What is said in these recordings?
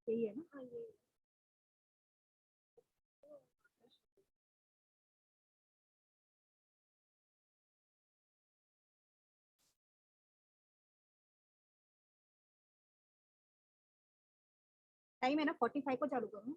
यही है ना। टाइम है ना, 45 को चालू करूँ।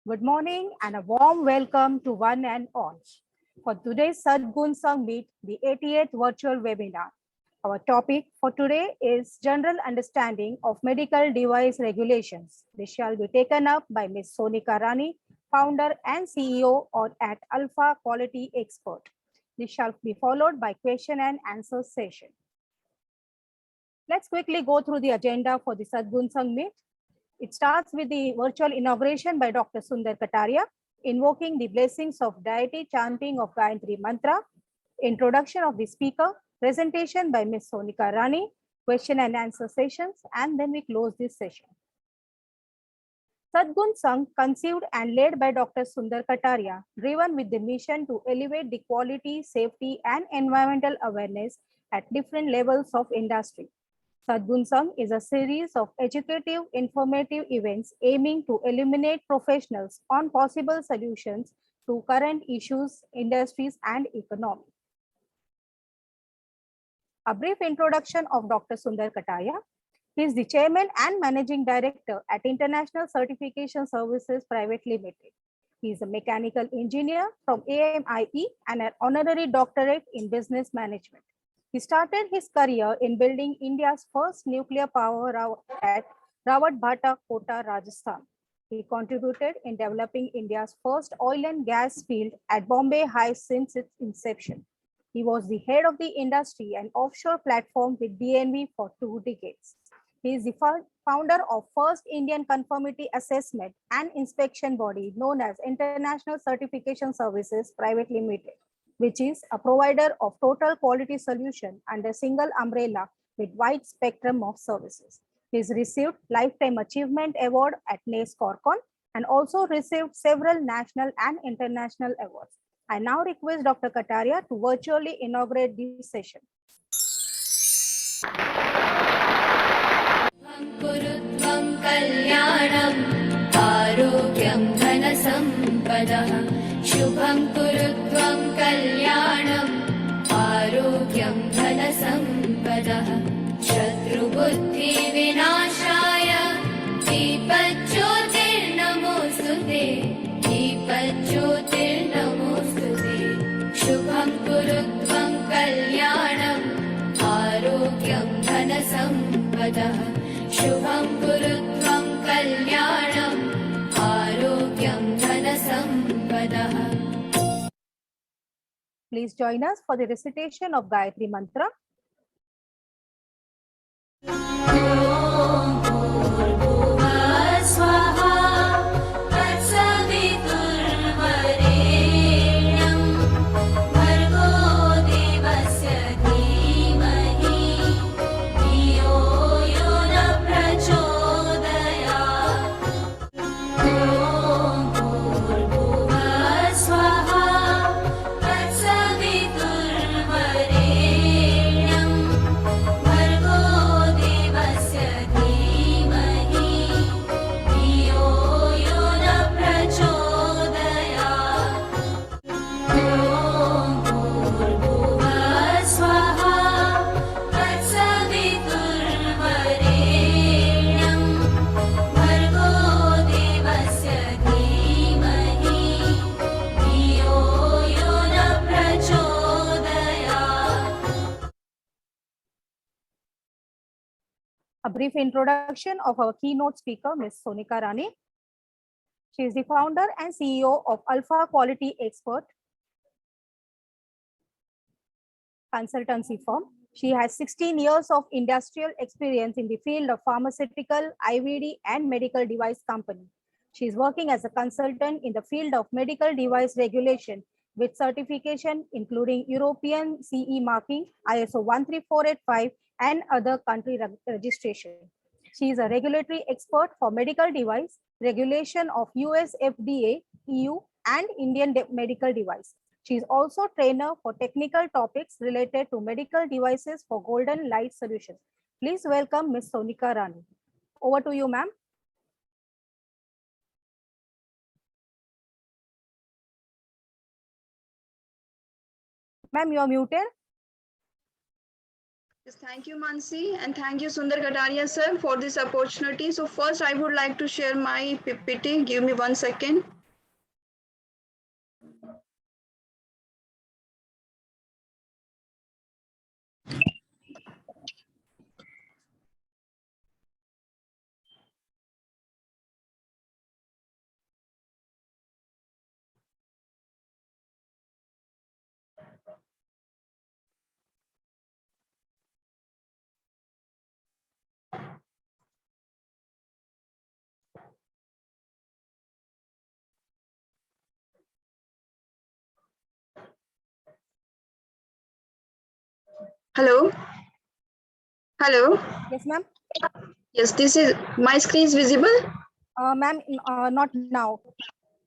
Good morning and a warm welcome to one and all for today's Sadgun Meet, the 88th virtual webinar. Our topic for today is General Understanding of Medical Device Regulations. This shall be taken up by Ms. Sonika Rani, founder and CEO at Alpha Quality Expert. This shall be followed by question and answer session. Let's quickly go through the agenda for the Sadgun Meet. It starts with the virtual inauguration by Dr. Sundar Kataria, invoking the blessings of deity, chanting of Gayatri Mantra, introduction of the speaker, presentation by Ms. Sonika Rani, question and answer sessions, and then we close this session. Sadgun Sangh, conceived and led by Dr. Sundar Kataria, driven with the mission to elevate the quality, safety, and environmental awareness at different levels of industry. Sadgun Sangh is a series of educative, informative events aiming to illuminate professionals on possible solutions to current issues, industries, and economy. A brief introduction of Dr. Sundar Kataria. He is the Chairman and Managing Director at International Certification Services Private Limited. He is a mechanical engineer from AMIE and an honorary doctorate in business management. He started his career in building India's first nuclear power at Rawat Bhata, Kota, Rajasthan. He contributed in developing India's first oil and gas field at Bombay High since its inception. He was the head of the industry and offshore platform with DNV for 2 decades. He is the founder of first Indian conformity assessment and inspection body known as International Certification Services Private Limited, which is a provider of total quality solution under single umbrella with wide spectrum of services. He has received Lifetime Achievement Award at NACE Corcon and also received several national and international awards. I now request Dr. Kataria to virtually inaugurate this session. कुरुत्वं कल्याणं आरोग्यं धनसम्पदः शुभं कुरुत्वं कल्याणं आरोग्यं धनसम्पदः शत्रुबुद्धिविनाशाय दीपज्योतिर्नमोस्तुते दीपज्योतिर्नमोस्तुते शुभं कुरुत्वं कल्याणं आरोग्यं धनसम्पदः शुभं कुरुत्वं कल्याणं आरोग्यं धनसम्पदः. Please join us for the recitation of Gayatri Mantra. A brief introduction of our keynote speaker, Ms. Sonika Rani. She is the founder and CEO of Alpha Quality Expert consultancy firm. She has 16 years of industrial experience in the field of pharmaceutical, IVD, and medical device company. She is working as a consultant in the field of medical device regulation with certification including European CE marking, ISO 13485, and other country registration. She is a regulatory expert for medical device regulation of US FDA, EU, and Indian medical device. She is also trainer for technical topics related to medical devices for Golden Light Solutions. Please welcome Ms. Sonika Rani. Over to you, ma'am. Ma'am, you are muted. Yes, thank you, Mansi, and thank you, Sundar Kataria, sir, for this opportunity. So first, I would like to share my PPT. Give me 1 second. Hello, hello. Yes, ma'am. Yes, this is my screen is visible. Ma'am, not now.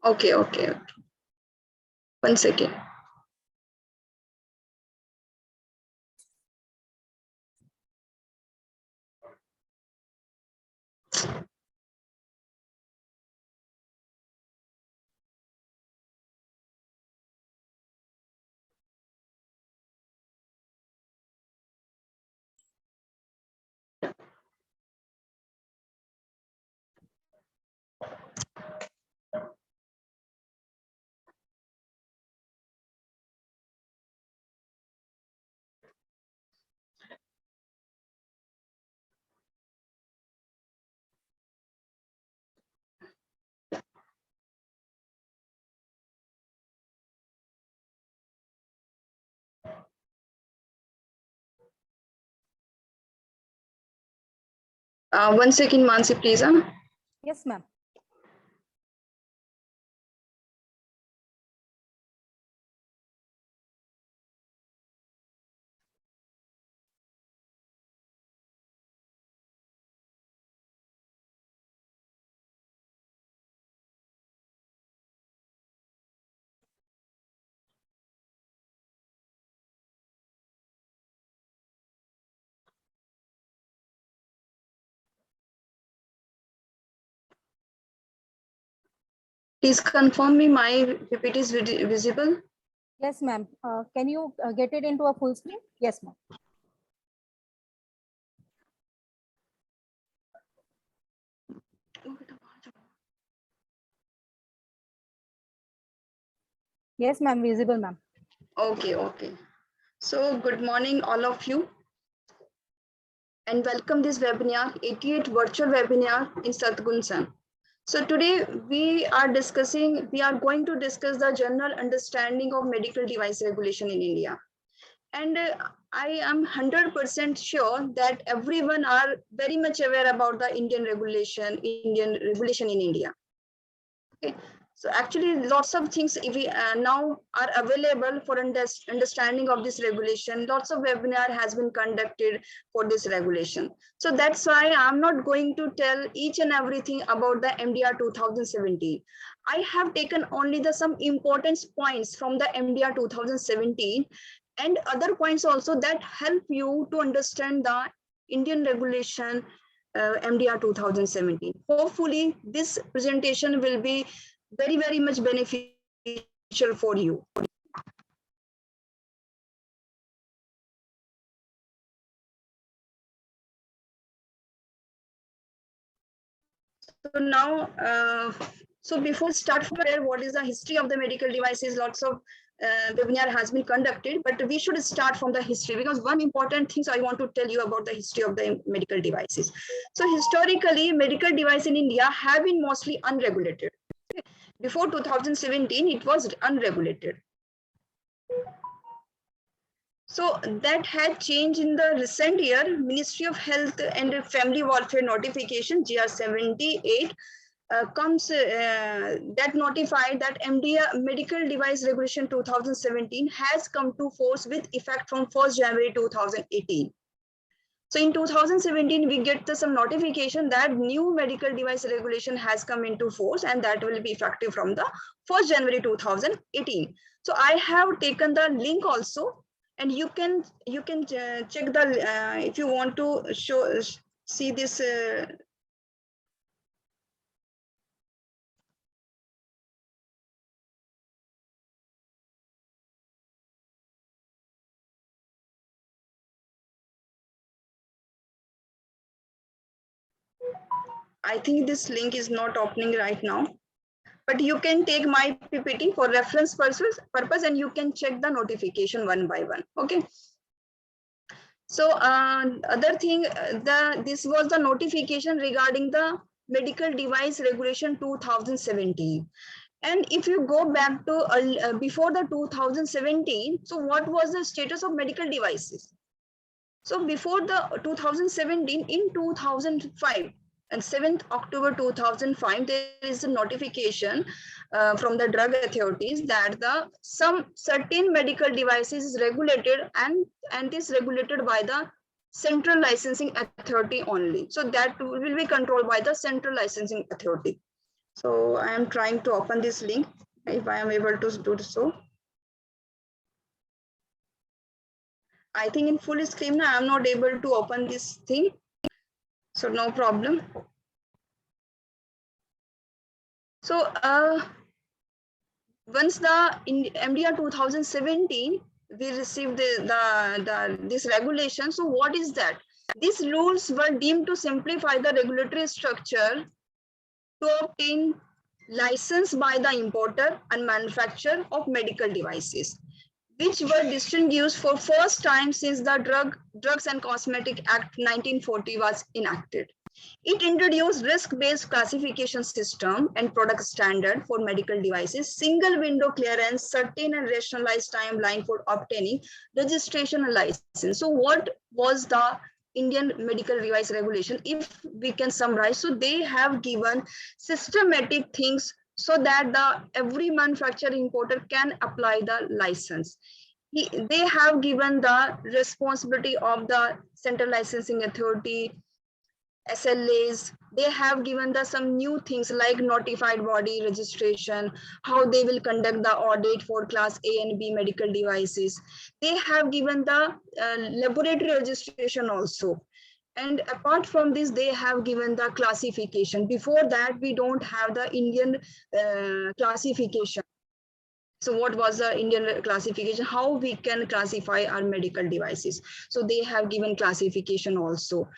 Okay, okay, okay. 1 second. One second, Mansi, please. Yes, ma'am. Please confirm me my PPT is visible. Yes, ma'am. Can you get it into a full screen? Yes, ma'am. Yes, ma'am. Visible, ma'am. Okay, okay. So good morning, all of you, and welcome this webinar, 88 virtual webinar in Satgunsan. So today we are going to discuss the general understanding of medical device regulation in India. And I am 100% sure that everyone are very much aware about the Indian regulation in India. Okay. So actually lots of things we now are available for understanding of this regulation. Lots of webinar has been conducted for this regulation. So that's why I'm not going to tell each and everything about the MDR 2017. I have taken only the some important points from the MDR 2017 and other points also that help you to understand the Indian regulation MDR 2017. Hopefully, this presentation will be very much beneficial for you. So now, so before start from there, what is the history of the medical devices? Lots of webinar has been conducted, but we should start from the history because one important thing I want to tell you about the history of the medical devices. So historically, medical device in India have been mostly unregulated. Before 2017, it was unregulated. So that had changed in the recent year. Ministry of Health and Family Welfare notification GR 78 comes that notified that MDR Medical Device Regulation 2017 has come to force with effect from 1st January 2018. So in 2017, we get some notification that new medical device regulation has come into force and that will be effective from the 1st January 2018. So I have taken the link also, and you can check the if you want to see this I think this link is not opening right now, but you can take my PPT for reference purpose and you can check the notification one by one. Okay. So other thing, this was the notification regarding the medical device regulation 2017. And if you go back to before the 2017, so what was the status of medical devices? So before the 2017, in 2005 and 7th October 2005, there is a notification from the drug authorities that some certain medical devices is regulated and is regulated by the Central Licensing Authority only. So that will be controlled by the Central Licensing Authority. So I am trying to open this link if I am able to do so. I think in full screen I am not able to open this thing. So no problem. So once the in MDR 2017, we received this regulation. So what is that? These rules were deemed to simplify the regulatory structure to obtain license by the importer and manufacturer of medical devices, which were distinguished for first time since the Drugs and Cosmetic Act 1940 was enacted. It introduced risk-based classification system and product standard for medical devices, single window clearance, certain and rationalized timeline for obtaining registration and license. So what was the Indian medical device regulation? If we can summarize, so they have given systematic things so that every manufacturer importer can apply the license. They have given the responsibility of the Central Licensing Authority, SLAs. They have given some new things like notified body registration, how they will conduct the audit for class A and B medical devices. They have given the laboratory registration also. And apart from this, they have given the classification. Before that, we don't have the Indian classification. So what was the Indian classification? How we can classify our medical devices? So they have given classification also.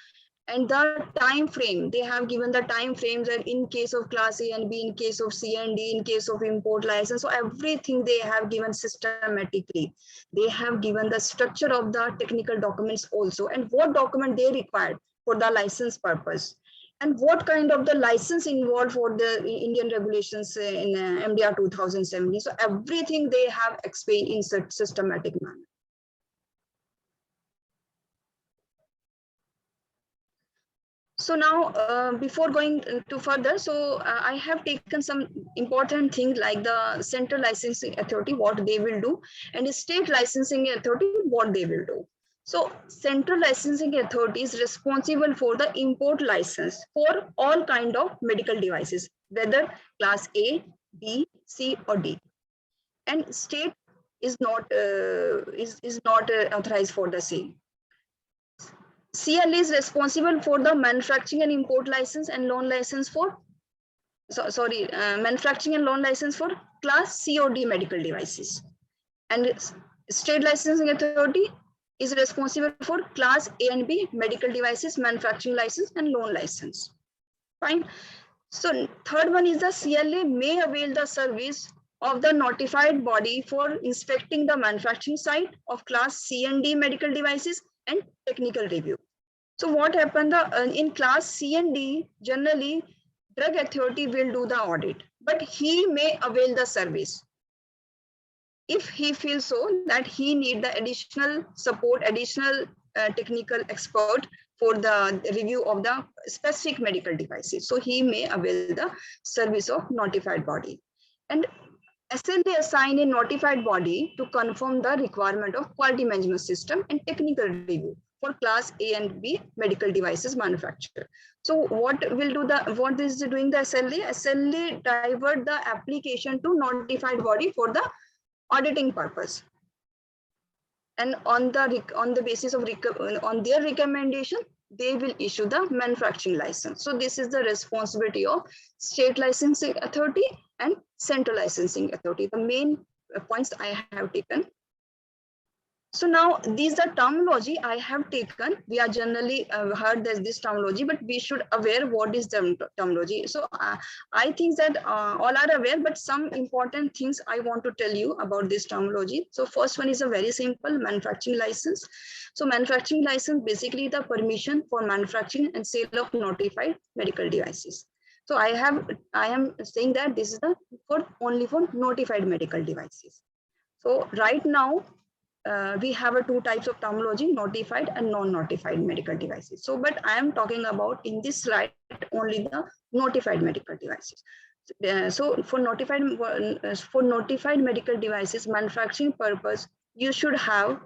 And the time frame, they have given the time frames that in case of class A and B, in case of C and D, in case of import license. So everything they have given systematically. They have given the structure of the technical documents also, and what document they required for the license purpose, and what kind of the license involved for the Indian regulations in MDR 2017. So everything they have explained in such systematic manner. So now, before going to further, so I have taken some important things like the Central Licensing Authority, what they will do, and the State Licensing Authority, what they will do. So Central Licensing Authority is responsible for the import license for all kind of medical devices, whether class A, B, C, or D. And state is not authorized for the same. CL is responsible for the manufacturing and import license and loan license for, manufacturing and loan license for class C or D medical devices. And State Licensing Authority is responsible for class A and B medical devices, manufacturing license and loan license. Fine. So third one is the CLA may avail the service of the notified body for inspecting the manufacturing site of class C and D medical devices and technical review. So what happened in class C and D, generally drug authority will do the audit, but he may avail the service if he feels so that he need the additional support, additional technical expert for the review of the specific medical devices. So he may avail the service of notified body. And SLA assign a notified body to confirm the requirement of quality management system and technical review for class A and B medical devices manufacturer. So what is doing the SLA? SLA divert the application to notified body for the auditing purpose. And on the basis of on their recommendation, they will issue the manufacturing license. So this is the responsibility of State Licensing Authority and Central Licensing Authority. The main points I have taken. So now these are terminology I have taken. We are generally heard this terminology, but we should aware what is the terminology. So I think that all are aware, but some important things I want to tell you about this terminology. So first one is a very simple manufacturing license. So manufacturing license basically the permission for manufacturing and sale of notified medical devices. So I am saying that this is the only for notified medical devices. So right now we have two types of terminology, notified and non-notified medical devices. So, but I am talking about in this slide only the notified medical devices. So for notified medical devices, manufacturing purpose,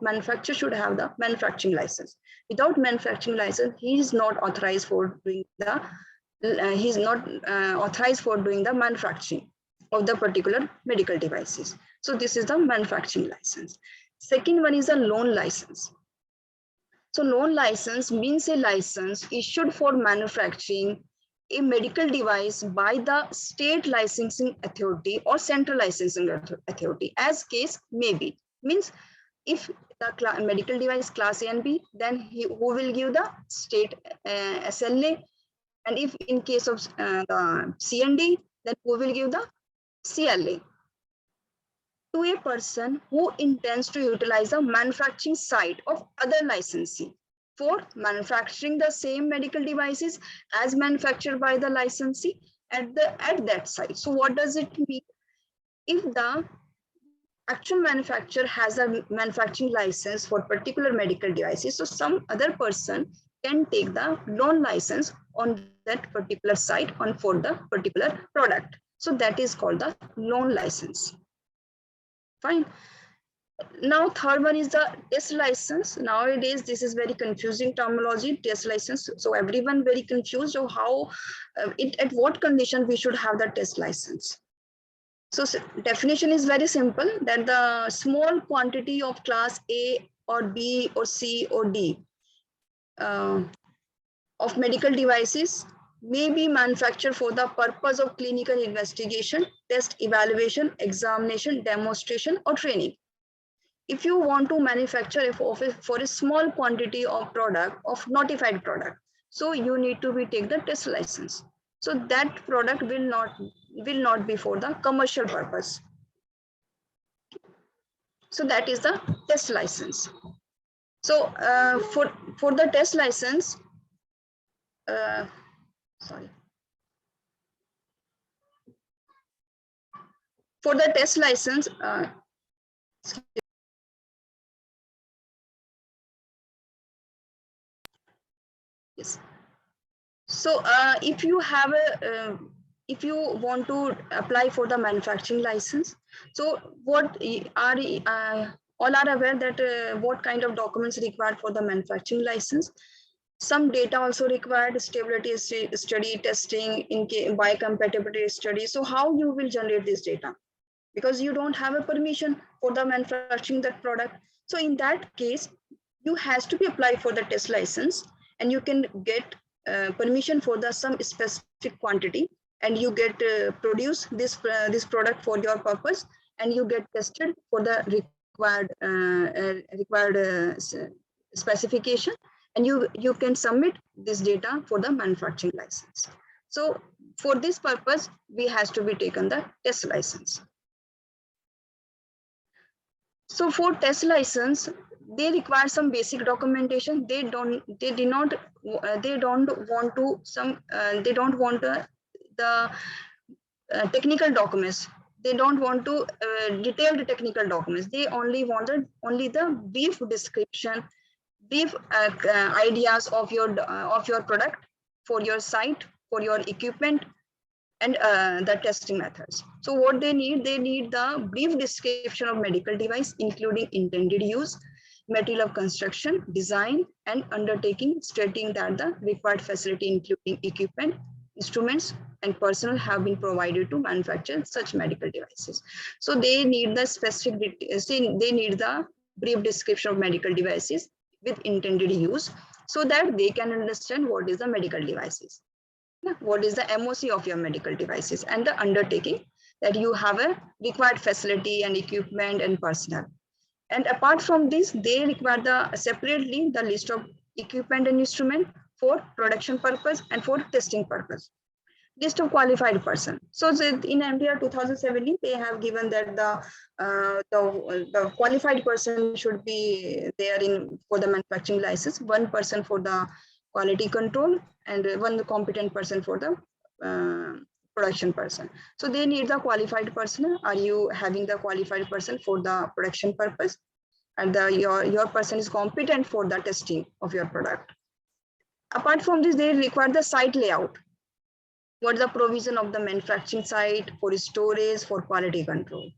manufacturer should have the manufacturing license. Without manufacturing license, he is not authorized for doing the manufacturing of the particular medical devices. So this is the manufacturing license. Second one is a loan license. So loan license means a license issued for manufacturing a medical device by the state licensing authority or central licensing authority, as case may be. Means if the medical device class A and B, then who will give the state SLA, and if in case of the C and D, then who will give the CLA. To a person who intends to utilize a manufacturing site of other licensee for manufacturing the same medical devices as manufactured by the licensee at that site. So what does it mean? If the actual manufacturer has a manufacturing license for particular medical devices, so some other person can take the loan license on that particular site for the particular product. So that is called the loan license. Fine. Now third one is the test license. Nowadays this is very confusing terminology, test license. So everyone very confused of how at what condition we should have the test license. So definition is very simple, that the small quantity of class A or B or C or D of medical devices may be manufactured for the purpose of clinical investigation, test, evaluation, examination, demonstration, or training. If you want to manufacture for a small quantity of product, of notified product, so you need to take the test license. So that product will not be for the commercial purpose. So that is the test license. So for the test license, for the test license, yes. So if you have if you want to apply for the manufacturing license, so what are all are aware that what kind of documents required for the manufacturing license? Some data also required, stability study, testing, biocompatibility study. So how you will generate this data? Because you don't have a permission for the manufacturing that product. So in that case, you has to be applied for the test license, and you can get permission for the some specific quantity, and you get produce this product for your purpose, and you get tested for the required specification, and you can submit this data for the manufacturing license. So for this purpose, we has to be taken the test license. So for test license, they require some basic documentation. They don't want the technical documents. They don't want to detailed technical documents. They only wanted the brief description, brief ideas of your product, for your site, for your equipment, and the testing methods. So what they need the brief description of medical device, including intended use, material of construction, design, and undertaking, stating that the required facility, including equipment, instruments, and personnel have been provided to manufacture such medical devices. So they need the specific, they need the brief description of medical devices with intended use, so that they can understand what is the medical devices, what is the MOC of your medical devices, and the undertaking, that you have a required facility and equipment and personnel. And apart from this, they require separately the list of equipment and instrument for production purpose and for testing purpose. List of qualified person. So in MDR 2017, they have given that the qualified person should be there for the manufacturing license, one person for the quality control, and one competent person for the production person. So they need the qualified person. Are you having the qualified person for the production purpose? And your person is competent for the testing of your product. Apart from this, they require the site layout. What's the provision of the manufacturing site for storage, for quality control.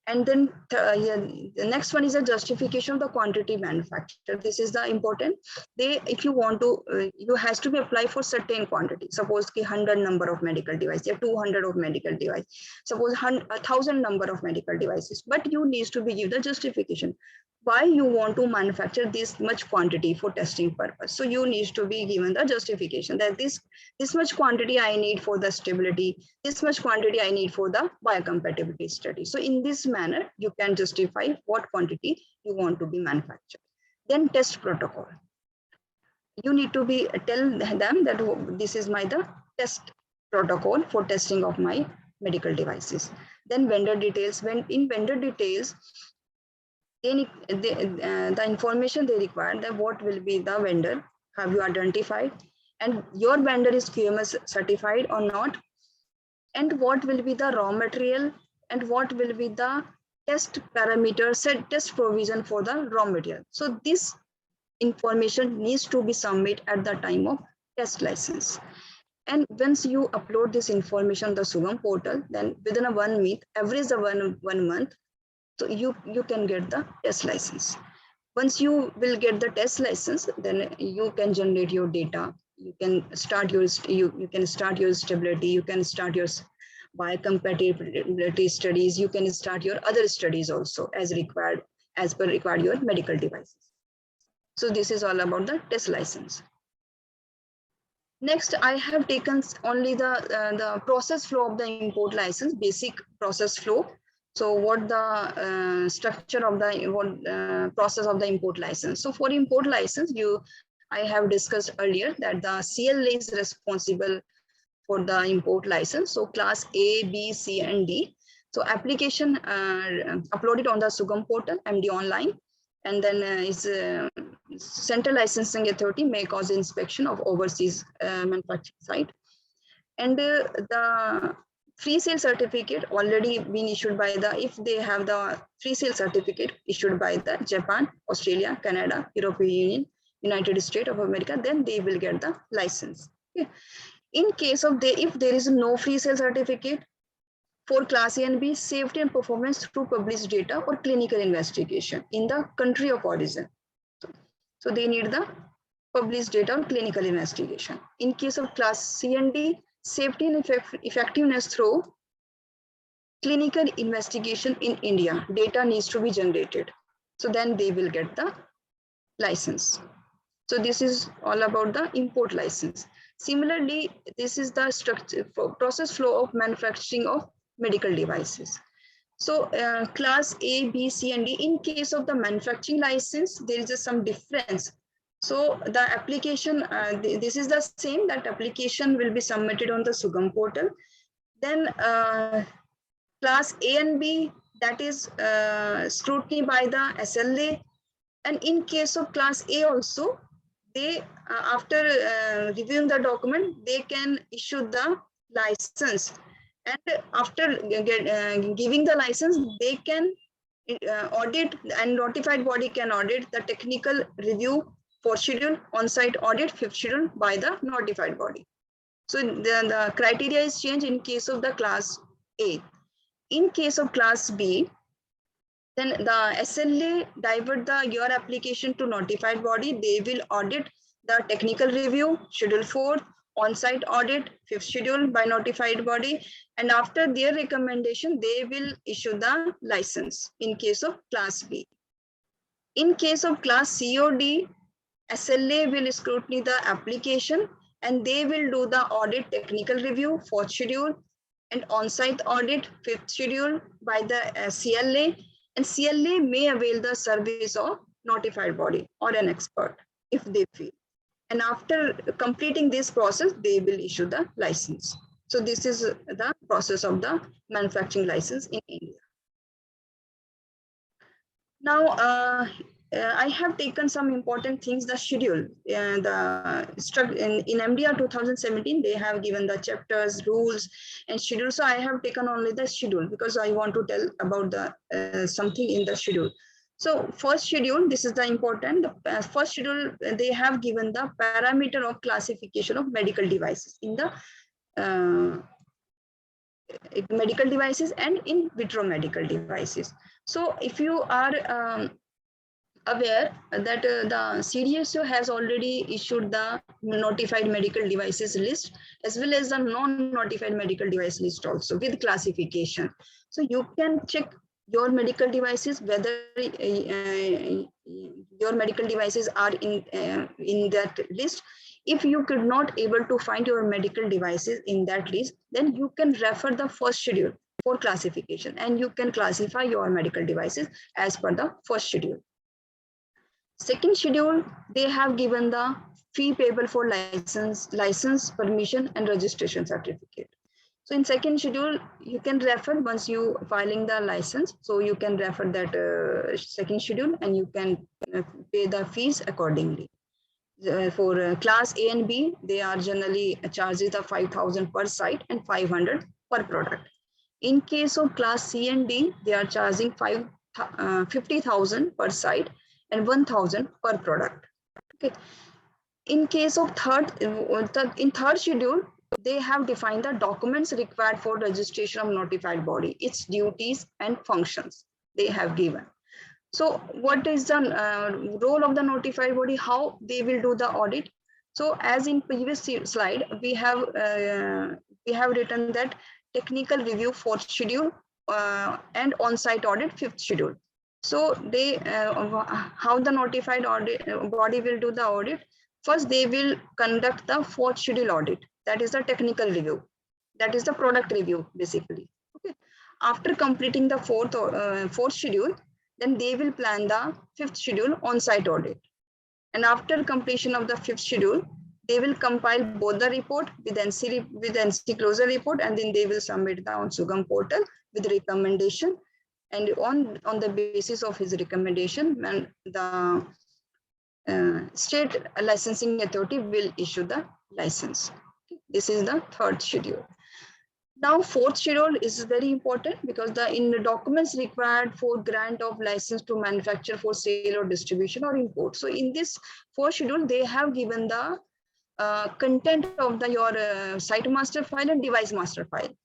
And then the next one is a justification of the quantity manufactured. This is the important. If you want to, you has to be applied for certain quantity. Suppose 100 number of medical devices, 200 of medical device. Suppose 1,000 number of medical devices. But you need to be give the justification why you want to manufacture this much quantity for testing purpose. So you need to be given the justification that this much quantity I need for the stability, this much quantity I need for the biocompatibility study. So in this manner, you can justify what quantity you want to be manufactured. Then test protocol. You need to tell them that this is the test protocol for testing of my medical devices. Then vendor details. When in vendor details, the information they require, that what will be the vendor, have you identified, and your vendor is QMS certified or not, and what will be the raw material, and what will be the test parameter, test provision for the raw material. So this information needs to be submitted at the time of test license. And once you upload this information on the Sugam portal, then within a 1 month, average the one month, so you can get the test license. Once you will get the test license, then you can generate your data. You can start your you can start your stability. You can start your biocompatibility studies. You can start your other studies also as per required your medical devices. So this is all about the test license. Next, I have taken only the process flow of the import license, basic process flow. So what the structure of the process of the import license. So for import license, I have discussed earlier that the CLA is responsible for the import license. So class A, B, C, and D. So application uploaded on the Sugam portal, MD online, and then Central Licensing Authority may cause inspection of overseas manufacturing site. And the free sale certificate already been issued by if they have the free sale certificate issued by the Japan, Australia, Canada, European Union, United States of America, then they will get the license. Okay. In case of if there is no free sale certificate for class A and B, safety and performance through published data or clinical investigation in the country of origin. So they need the published data or clinical investigation. In case of class C and D, safety and effectiveness through clinical investigation in India. Data needs to be generated. So then they will get the license. So this is all about the import license. Similarly, this is the structure process flow of manufacturing of medical devices. So class A, B, C, and D, in case of the manufacturing license, there is some difference. So the application, this is the same, that application will be submitted on the Sugam portal. Then class A and B, that is scrutiny by the SLA. And in case of class A also, they after reviewing the document, they can issue the license. And after giving the license, they can audit, and notified body can audit the technical review, 4th schedule, on-site audit, 5th schedule by the notified body. So the criteria is changed in case of the class A. In case of class B, then the SLA divert your application to notified body. They will audit the technical review, schedule 4, on-site audit, 5th schedule by notified body. And after their recommendation, they will issue the license in case of class B. In case of class C or D, SLA will scrutiny the application, and they will do the audit, technical review, 4th schedule, and on-site audit, 5th schedule by the CLA. And CLA may avail the service of notified body or an expert if they feel. And after completing this process, they will issue the license. So this is the process of the manufacturing license in India. Now, I have taken some important things, the schedule. In MDR 2017, they have given the chapters, rules, and schedule. So I have taken only the schedule because I want to tell about the something in the schedule. So first schedule, this is the important. The first schedule, they have given the parameter of classification of medical devices in the medical devices and in vitro medical devices. So if you are aware that the CDSO has already issued the notified medical devices list as well as the non-notified medical device list also with classification. So you can check your medical devices, whether your medical devices are in that list. If you could not able to find your medical devices in that list, then you can refer the first schedule for classification and you can classify your medical devices as per the first schedule. Second schedule, they have given the fee payable for license, permission, and registration certificate. So in second schedule, you can refer once you filing the license. So you can refer that second schedule and you can pay the fees accordingly. For class A and B, they are generally charges of 5,000 per site and 500 per product. In case of class C and D, they are charging 50,000 per site and 1,000 per product. Okay. In case of in third schedule, they have defined the documents required for registration of notified body, its duties and functions they have given. So what is the role of the notified body, how they will do the audit? So as in previous slide, we have written that technical review fourth schedule and on-site audit fifth schedule. So they how the notified body will do the audit? First, they will conduct the fourth schedule audit. That is the technical review. That is the product review, basically. Okay. After completing the fourth schedule, then they will plan the fifth schedule on-site audit. And after completion of the fifth schedule, they will compile both the report with NC closure report, and then they will submit on SUGAM portal with recommendation. And on the basis of his recommendation, and the state licensing authority will issue the license. This is the third schedule. Now, fourth schedule is very important because in the documents required for grant of license to manufacture for sale or distribution or import. So in this fourth schedule, they have given the content of your site master file and device master file.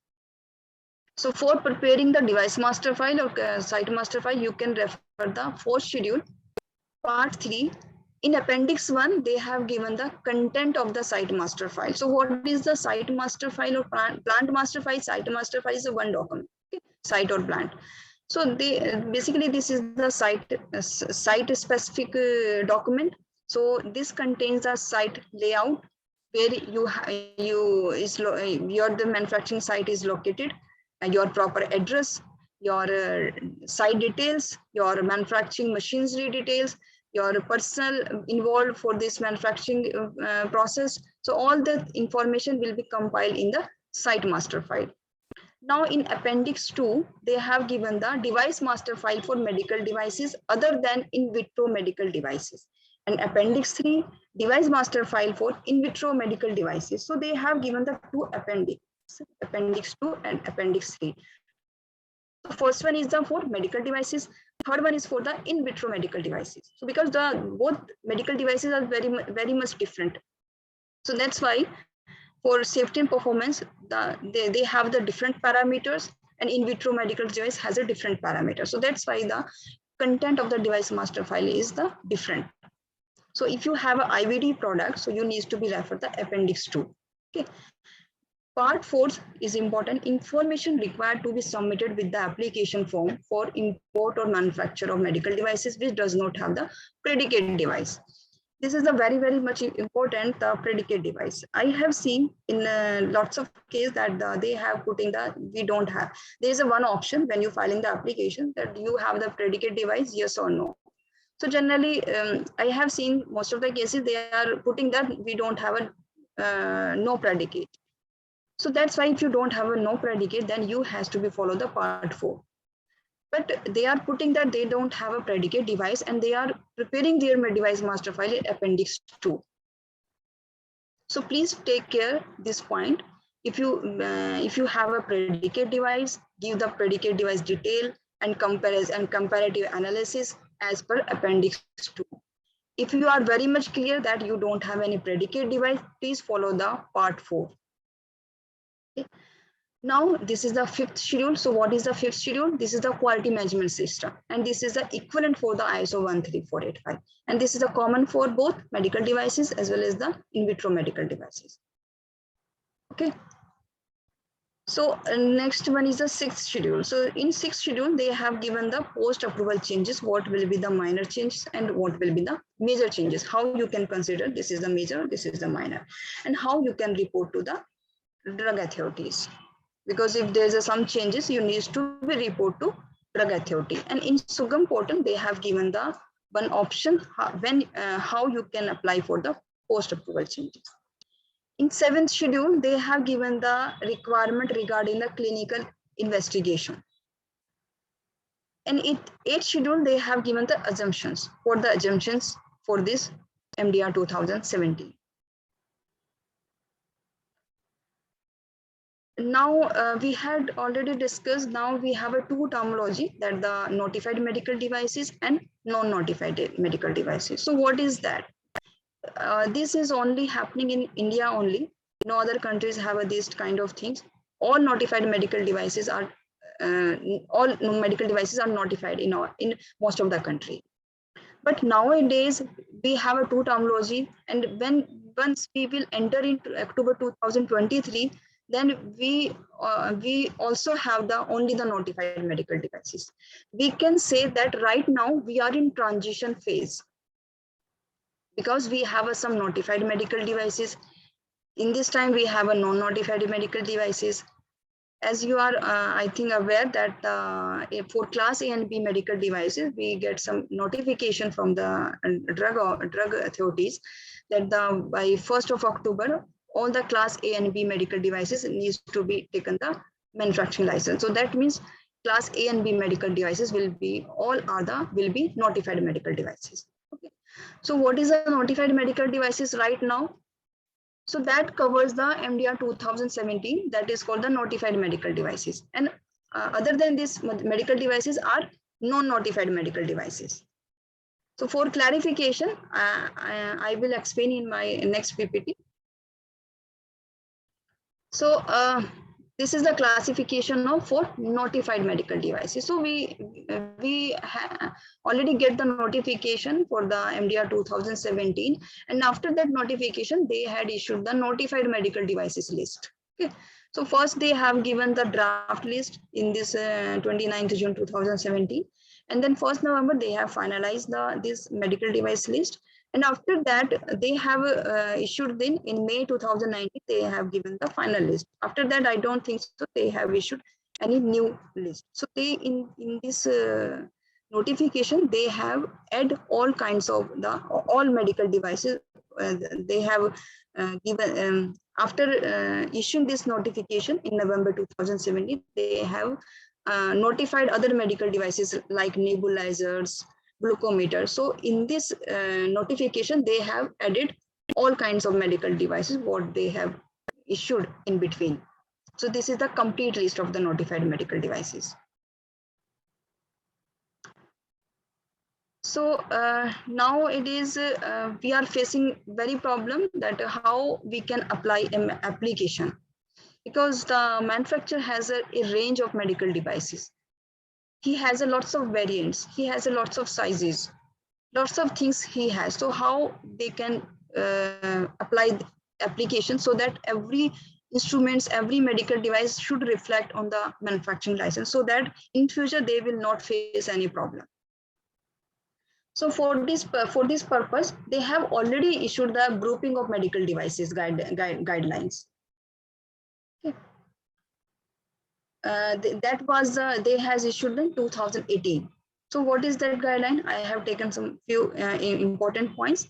So for preparing the device master file or site master file, you can refer the fourth schedule, part 3. In appendix 1, they have given the content of the site master file. So what is the site master file or plant master file? Site master file is a one document, okay? Site or plant. So basically this is the site specific document. So this contains a site layout where the manufacturing site is located, your proper address, your site details, your manufacturing machinery details, your personnel involved for this manufacturing process. So all the information will be compiled in the site master file. Now in appendix 2, they have given the device master file for medical devices other than in vitro medical devices. And appendix 3, device master file for in vitro medical devices. So they have given the two appendix 2 and appendix 3. The first one is for medical devices. Third one is for the in vitro medical devices. So because both medical devices are very much different. So that's why for safety and performance, they have the different parameters, and in vitro medical device has a different parameter. So that's why the content of the device master file is the different. So if you have an IVD product, so you need to be referred the appendix 2. Okay. Part 4 is important. Information required to be submitted with the application form for import or manufacture of medical devices which does not have the predicate device. this is a very, very much important predicate device. I have seen in lots of cases that they have putting the, we don't have. There is a one option when you filing the application that you have the predicate device, yes or no. So generally, I have seen most of the cases they are putting that we don't have a no predicate. So that's why if you don't have a no predicate, then you has to be follow the part 4. But they are putting that they don't have a predicate device and they are preparing their device master file in appendix 2. So please take care this point. If you have a predicate device, give the predicate device detail and comparative analysis as per appendix 2. If you are very much clear that you don't have any predicate device, please follow the part 4. Okay. Now, this is the 5th schedule. So what is the 5th schedule? This is the quality management system. And this is the equivalent for the ISO 13485. And this is the common for both medical devices as well as the in vitro medical devices. Okay. So next one is the 6th schedule. So in 6th schedule, they have given the post-approval changes, what will be the minor changes and what will be the major changes. How you can consider this is the major, this is the minor, and how you can report to the drug authorities. Because if there's some changes, you need to be report to drug authority. And in Sugam portal, they have given the one option how you can apply for the post-approval changes. In 7th schedule, they have given the requirement regarding the clinical investigation. And in 8th schedule, they have given the assumptions for this MDR 2017. Now we had already discussed, now we have a two terminology, that the notified medical devices and non-notified medical devices. So what is that? This is only happening in India only. No other countries have these kind of things. All notified medical devices are notified in most of the country. But nowadays we have a two terminology, and once we will enter into October 2023, then we also have only the notified medical devices. We can say that right now we are in transition phase, because we have some notified medical devices. In this time we have a non-notified medical devices. As you are, I think, aware that for class A and B medical devices, we get some notification from the drug authorities that by 1st of October, all the class A and B medical devices needs to be taken the manufacturing license. So that means class A and B medical devices will be notified medical devices. Okay. So what is the notified medical devices right now? So that covers the MDR 2017, that is called the notified medical devices. And other than this, medical devices are non-notified medical devices. So for clarification, I will explain in my next PPT. So this is the classification for notified medical devices. So we already get the notification for the MDR 2017, and after that notification, they had issued the notified medical devices list. Okay. So first they have given the draft list in this 29th June 2017, and then 1st November they have finalized this medical device list. And after that, they have issued in May 2019, they have given the final list. After that, I don't think so they have issued any new list. So they in this notification, they have add all kinds of all medical devices. They have given after issuing this notification in November 2017, they have notified other medical devices like nebulizers, glucometer. So in this notification, they have added all kinds of medical devices what they have issued in between. So this is the complete list of the notified medical devices. So now it is we are facing very problem that how we can apply an application, because the manufacturer has a range of medical devices. He has lots of variants, he has lots of sizes, lots of things he has. So how they can apply the application so that every instruments, every medical device should reflect on the manufacturing license, so that in future they will not face any problem. So for this purpose, they have already issued the grouping of medical devices guidelines. Okay. That was they has issued in 2018. So what is that guideline? I have taken some few important points.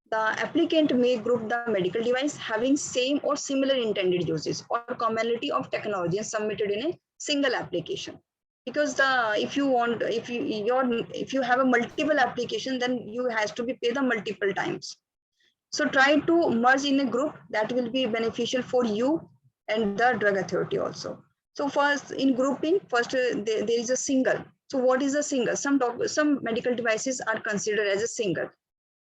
The applicant may group the medical device having same or similar intended uses or commonality of technology and submitted in a single application. Because if you have a multiple application, then you has to be paid the multiple times. So try to merge in a group that will be beneficial for you and the drug authority also. So first in grouping, first there is a single. So what is a single? Some medical devices are considered as a single.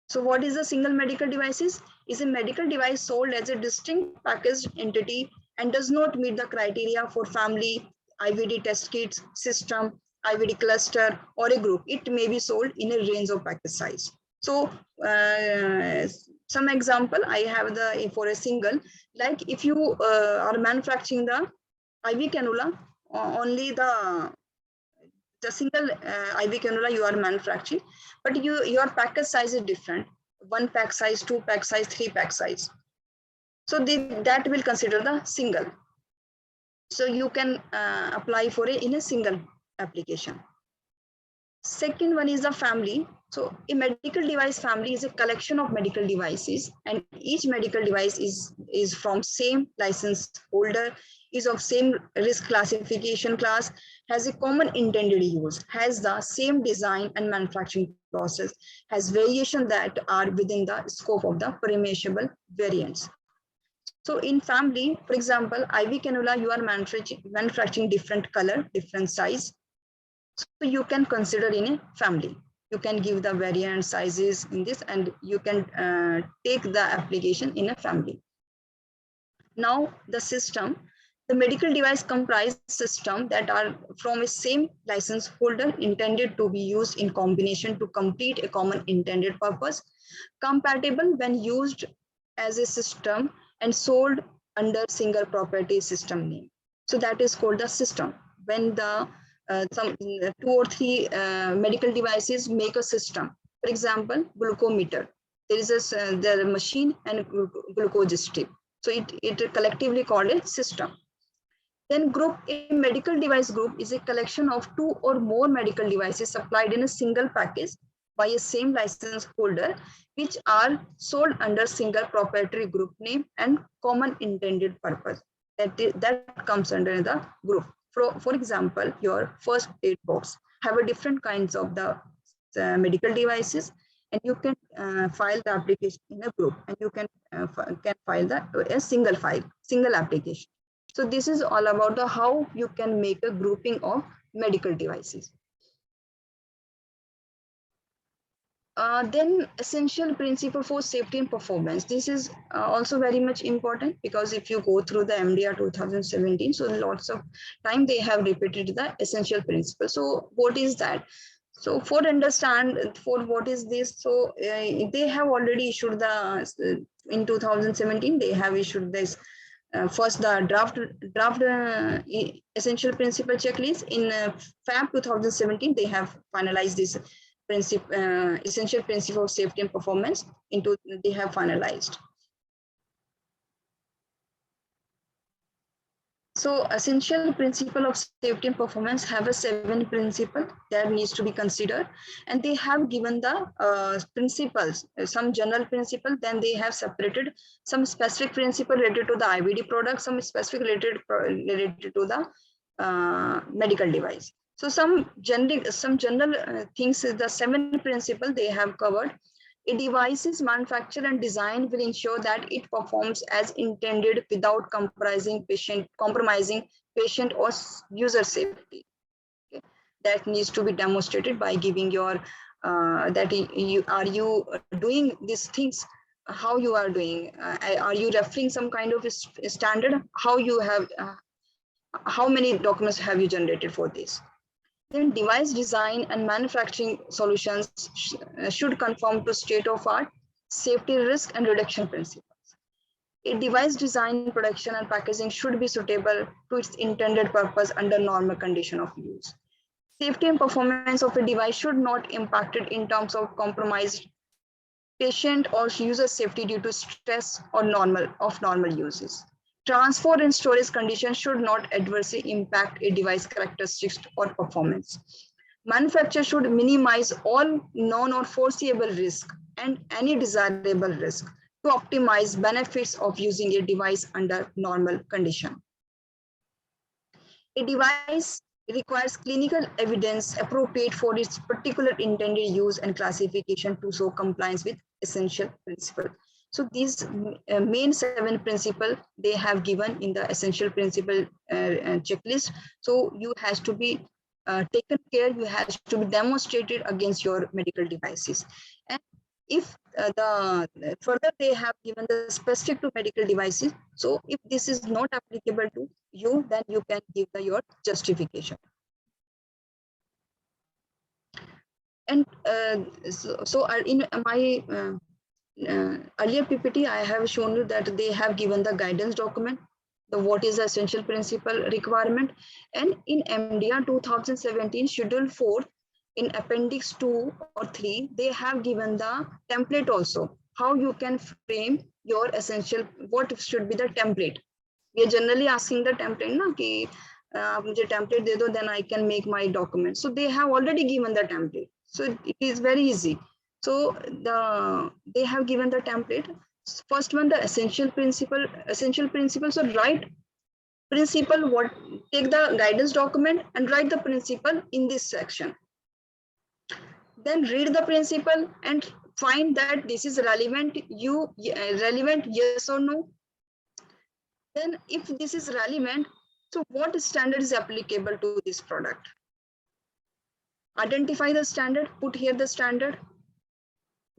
So what is a single medical devices? Is a medical device sold as a distinct packaged entity and does not meet the criteria for family, IVD test kits, system, IVD cluster, or a group. It may be sold in a range of package size. So some example I have for a single, like if you are manufacturing the IV cannula, only the single IV cannula you are manufacturing, but your package size is different. 1 pack size, 2 pack size, 3 pack size. So that will consider the single. So you can apply for it in a single application. Second one is the family. So a medical device family is a collection of medical devices, and each medical device is from same license holder, is of same risk classification class, has a common intended use, has the same design and manufacturing process, has variation that are within the scope of the permissible variants. So in family, for example, IV cannula, you are manufacturing different color, different size. So you can consider in a family. You can give the variant sizes in this, and you can take the application in a family. Now the system, the medical device comprise system that are from a same license holder intended to be used in combination to complete a common intended purpose, compatible when used as a system and sold under single property system name. So that is called the system. When the some 2 or 3 medical devices make a system. For example, glucometer. There is a machine and glucose strip. So it collectively called a system. Then a medical device group is a collection of 2 or more medical devices supplied in a single package by a same license holder, which are sold under single proprietary group name and common intended purpose. That comes under the group. For example, your first aid box have a different kinds of the medical devices, and you can file the application in a group, and you can file a single application. So this is all about the how you can make a grouping of medical devices. Then essential principle for safety and performance. This is also very much important, because if you go through the MDR 2017, so lots of time they have repeated the essential principle. So what is that? So for what is this, so they have already issued in 2017, they have issued this first the draft essential principle checklist. In Feb 2017, they have finalized this essential principle of safety and performance they have finalized. So essential principle of safety and performance have a 7 principle that needs to be considered, and they have given the principles, some general principle, then they have separated some specific principle related to the IVD product, some specific related to the medical device. So some general things is the 7 principle they have covered. A device's manufacture and design will ensure that it performs as intended without compromising patient or user safety. Okay. That needs to be demonstrated by giving your that are you doing these things, how you are doing, are you referring some kind of standard, how you have how many documents have you generated for this. Then device design and manufacturing solutions should conform to state-of-art safety, risk, and reduction principles. A device design, production, and packaging should be suitable to its intended purpose under normal condition of use. Safety and performance of a device should not impact it in terms of compromised patient or user safety due to stress or normal uses. Transfer and storage conditions should not adversely impact a device characteristics or performance. Manufacturer should minimize all known or foreseeable risk and any desirable risk to optimize benefits of using a device under normal condition. A device requires clinical evidence appropriate for its particular intended use and classification to show compliance with essential principle. So these main 7 principles they have given in the essential principle checklist. So you has to be taken care, you has to be demonstrated against your medical devices. And if further they have given the specific to medical devices, so if this is not applicable to you, then you can give your justification. And so in my earlier PPT, I have shown you that they have given the guidance document, the what is the essential principle requirement, and in MDR 2017 Schedule 4, in Appendix 2 or 3, they have given the template also, how you can frame your essential, what should be the template. We are generally asking the template, na, ki, mujhe template de do, then I can make my document. So they have already given the template. So it is very easy. So they have given the template. First one, the essential principle. So write principle, take the guidance document and write the principle in this section. Then read the principle and find that this is relevant, relevant, yes or no. Then if this is relevant, so what standard is applicable to this product? Identify the standard, put here the standard.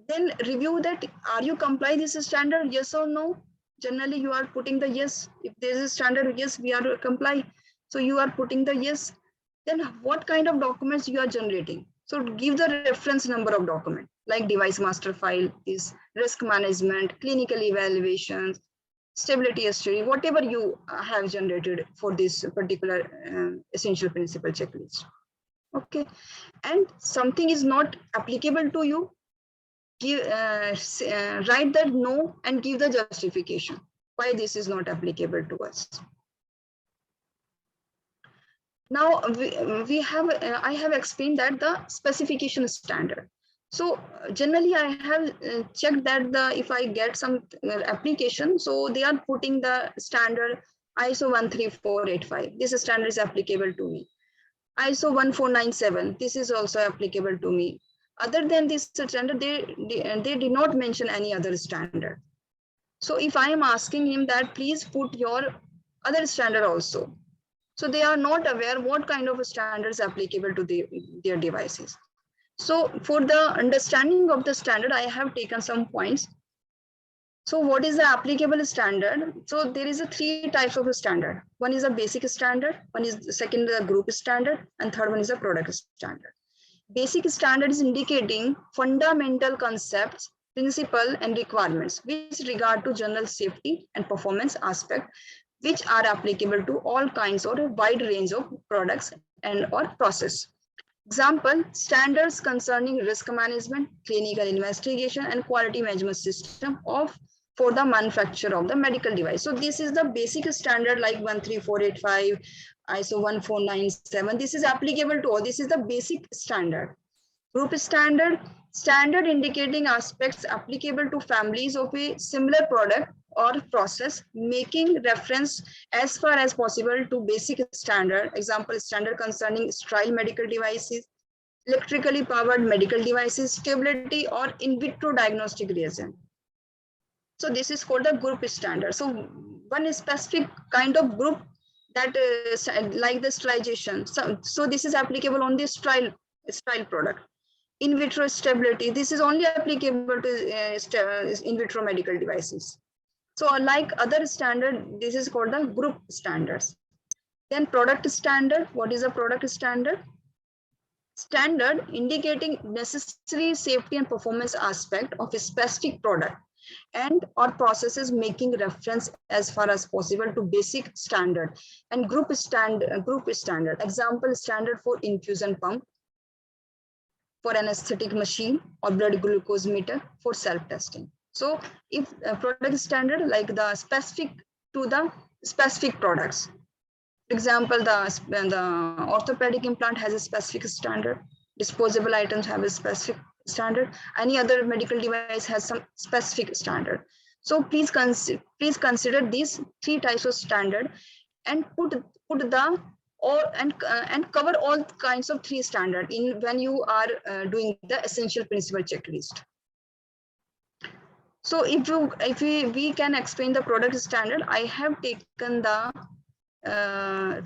Then review that, are you comply this standard, yes or no? Generally you are putting the yes. If there is a standard, yes, we are comply. So you are putting the yes. Then what kind of documents you are generating? So give the reference number of document, like device master file, is risk management, clinical evaluations, stability history, whatever you have generated for this particular essential principle checklist. Okay, and something is not applicable to you, give write that no and give the justification why this is not applicable to us. Now we have I have explained that the specification standard. So generally I have checked that if I get some application, so they are putting the standard ISO 13485. This standard is applicable to me. ISO 1497. This is also applicable to me. Other than this standard, they did not mention any other standard. So if I am asking him that please put your other standard also, so they are not aware what kind of standards applicable to their devices. So for the understanding of the standard, I have taken some points. So what is the applicable standard? So there is 3 types of a standard. One is a basic standard, one is the second the group standard, and third one is a product standard. Basic standard is indicating fundamental concepts, principles, and requirements with regard to general safety and performance aspect, which are applicable to all kinds or a wide range of products and or process. Example, standards concerning risk management, clinical investigation, and quality management system for the manufacture of the medical device. So this is the basic standard like 13485, ISO 1497. This is applicable to all. This is the basic standard. Group standard, standard indicating aspects applicable to families of a similar product or process, making reference as far as possible to basic standard. Example, standard concerning sterile medical devices, electrically powered medical devices, stability or in vitro diagnostic reagent. So this is called the group standard. So one specific kind of group that like the sterilization. So this is applicable on the sterile product. In vitro stability, this is only applicable to in vitro medical devices. So like other standard, this is called the group standards. Then product standard. What is a product standard? Standard indicating necessary safety and performance aspect of a specific product and or processes making reference as far as possible to basic standard and group standard. Example, standard for infusion pump, for anesthetic machine, or blood glucose meter for self-testing. So if a product is standard, like the specific to the specific products. For example, the orthopedic implant has a specific standard. Disposable items have a specific standard. Any other medical device has some specific standard. So please consider these three types of standard and put the and cover all kinds of three standard in when you are doing the essential principle checklist. So if we can explain the product standard, I have taken the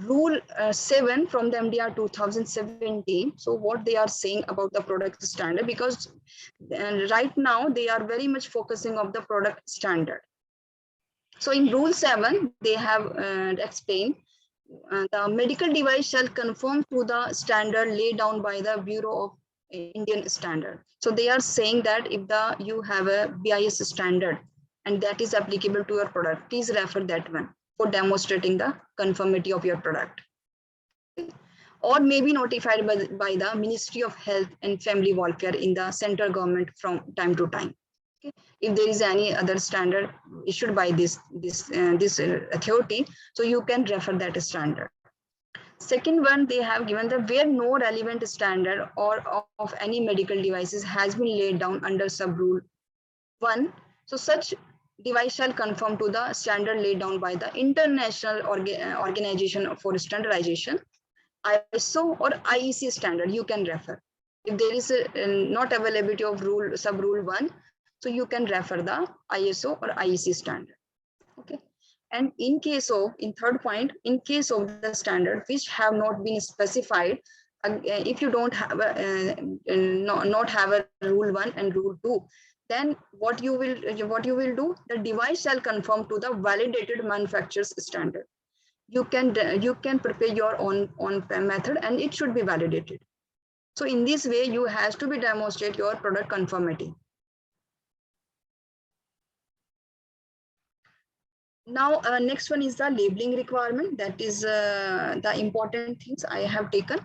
rule 7 from the MDR 2017. So what they are saying about the product standard, because right now they are very much focusing on the product standard. So in rule 7, they have explained the medical device shall conform to the standard laid down by the Bureau of Indian Standard. So they are saying that if you have a BIS standard and that is applicable to your product, please refer that one for demonstrating the conformity of your product. Or may be notified by the Ministry of Health and Family Welfare in the central government from time to time. Okay. If there is any other standard issued by this authority, so you can refer that standard. Second one, they have given the where no relevant standard or of any medical devices has been laid down under sub-rule 1. So such device shall conform to the standard laid down by the International Organization for Standardization, ISO or IEC standard. You can refer. If there is not availability of sub-rule 1, so you can refer the ISO or IEC standard. Okay. And in third point, in case of the standard which have not been specified, if you don't have not have a rule 1 and rule 2, then what you will do, the device shall conform to the validated manufacturer's standard. You can prepare your own method and it should be validated. So in this way, you has to be demonstrate your product conformity. Now, next one is the labeling requirement. That is the important things I have taken.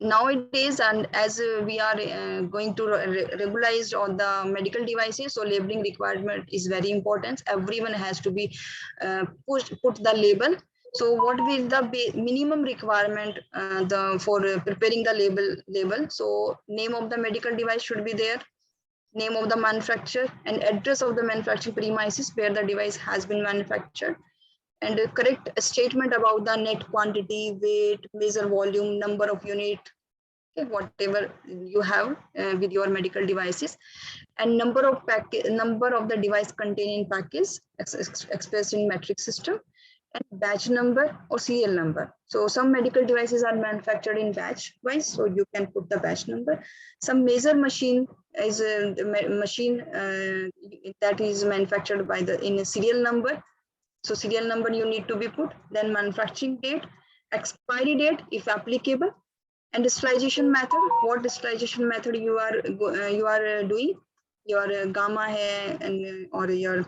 Nowadays, and as we are going to regularize on the medical devices, so labeling requirement is very important. Everyone has to be put the label. So what will the minimum requirement for preparing the label? So name of the medical device should be there, name of the manufacturer and address of the manufacturing premises where the device has been manufactured, and a correct statement about the net quantity, weight, measure volume, number of unit, okay, whatever you have with your medical devices, and number of the device contained in package expressed in metric system, and batch number or serial number. So some medical devices are manufactured in batch wise, so you can put the batch number. Some major machine is a machine that is manufactured by in a serial number. So serial number you need to be put, then manufacturing date, expiry date if applicable, and sterilization method. What sterilization method you are doing? Your gamma hai and or your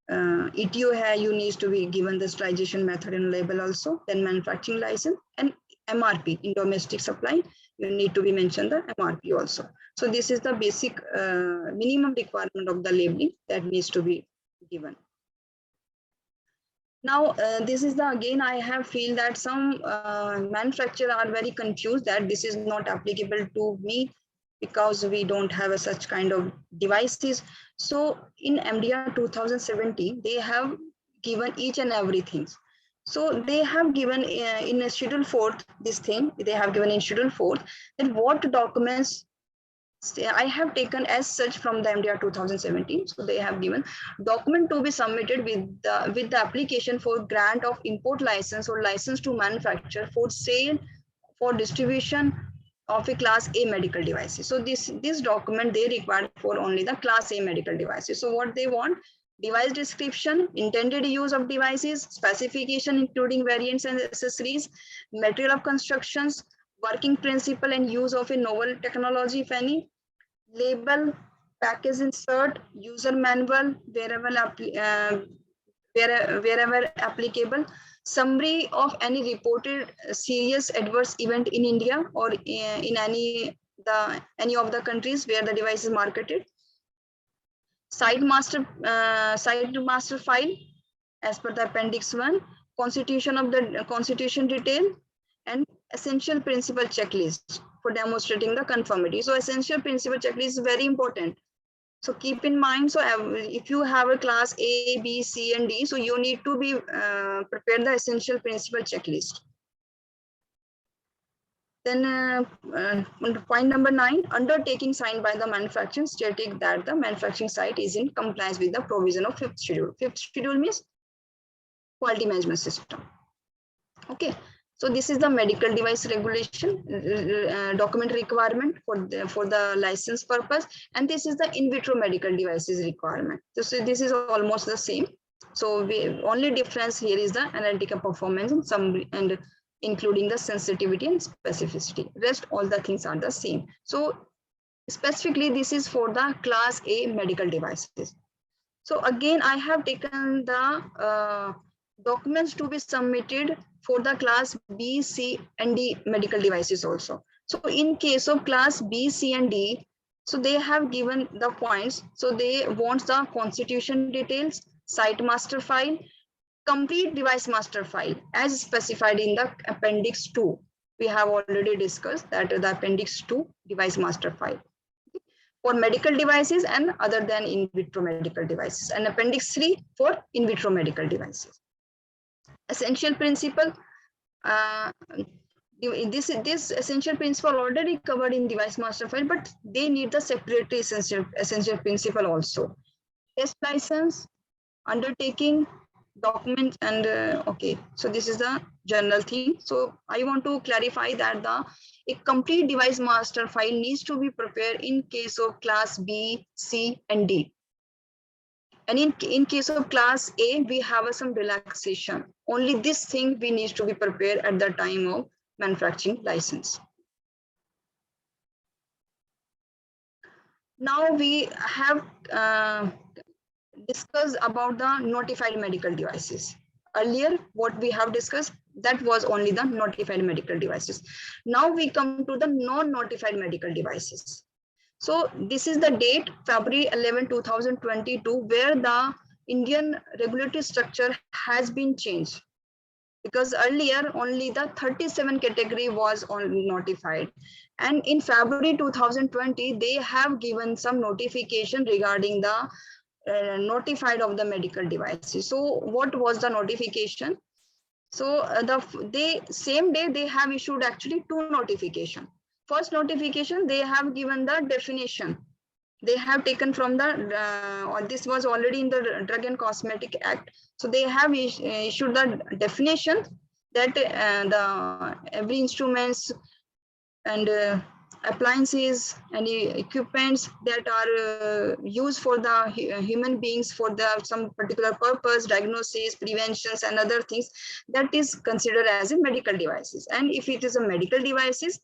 ETO hai, you need to be given the sterilization method in label also. Then manufacturing license and MRP in domestic supply, you need to be mentioned the MRP also. So this is the basic minimum requirement of the labeling that needs to be given. Now, this is again, I have feel that some manufacturers are very confused that this is not applicable to me because we don't have such kind of devices. So in MDR 2017, they have given each and everything. So they have given in Schedule 4th, this thing, they have given in Schedule 4th, that what documents I have taken as such from the MDR 2017. So they have given document to be submitted with the application for grant of import license or license to manufacture for sale for distribution of a class A medical devices. So this document they require for only the class A medical devices. So what they want: device description, intended use of devices, specification including variants and accessories, material of constructions, working principle and use of a novel technology, if any, label, package insert, user manual, wherever applicable, summary of any reported serious adverse event in India or in any of the countries where the device is marketed, site master file as per the appendix 1, constitution detail, and essential principle checklist for demonstrating the conformity. So essential principle checklist is very important. So keep in mind, so if you have a class A, B, C, and D, so you need to be prepare the essential principle checklist. Then point number 9, undertaking signed by the manufacturing stating that the manufacturing site is in compliance with the provision of 5th schedule. 5th schedule means quality management system. Okay, so this is the medical device regulation document requirement for the license purpose, and this is the in vitro medical devices requirement. So this is almost the same. So only difference here is the analytical performance and some and including the sensitivity and specificity. Rest all the things are the same. So specifically this is for the class A medical devices. So again, I have taken the documents to be submitted for the class B, C, and D medical devices also. So in case of class B, C, and D, so they have given the points. So they want the constitution details, site master file, complete device master file as specified in the appendix 2. We have already discussed that the appendix 2 device master file for medical devices and other than in vitro medical devices, and appendix 3 for in vitro medical devices. Essential principle, this essential principle already covered in device master file, but they need the separate essential principle also. Test license, undertaking, document, and okay, so this is the general thing. So I want to clarify that a complete device master file needs to be prepared in case of class B, C, and D. And in case of class A, we have some relaxation. Only this thing we need to be prepared at the time of manufacturing license. Now we have discussed about the notified medical devices. Earlier, what we have discussed, that was only the notified medical devices. Now we come to the non-notified medical devices. So this is the date, February 11, 2022, where the Indian regulatory structure has been changed. Because earlier, only the 37 category was notified. And in February 2020, they have given some notification regarding the notified of the medical devices. So what was the notification? So same day they have issued actually 2 notification. First notification, they have given the definition. They have taken from the, this was already in the Drug and Cosmetic Act. So they have issued the definition that every instruments and appliances and equipments that are used for the human beings for some particular purpose, diagnosis, preventions, and other things, that is considered as a medical devices. And if it is a medical devices,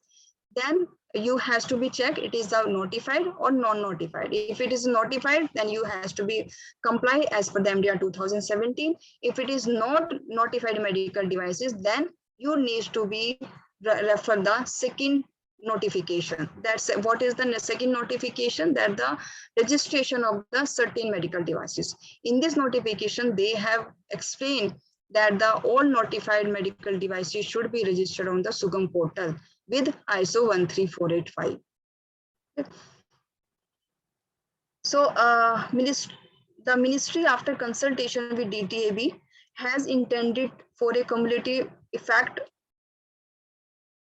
then you has to be checked it is notified or non-notified. If it is notified, then you has to be comply as per the MDR 2017. If it is not notified medical devices, then you need to be refer the second notification. That's what is the second notification, that the registration of the certain medical devices. In this notification, they have explained that the all notified medical devices should be registered on the SUGAM portal with ISO 13485. So the ministry, after consultation with DTAB, has intended for a cumulative effect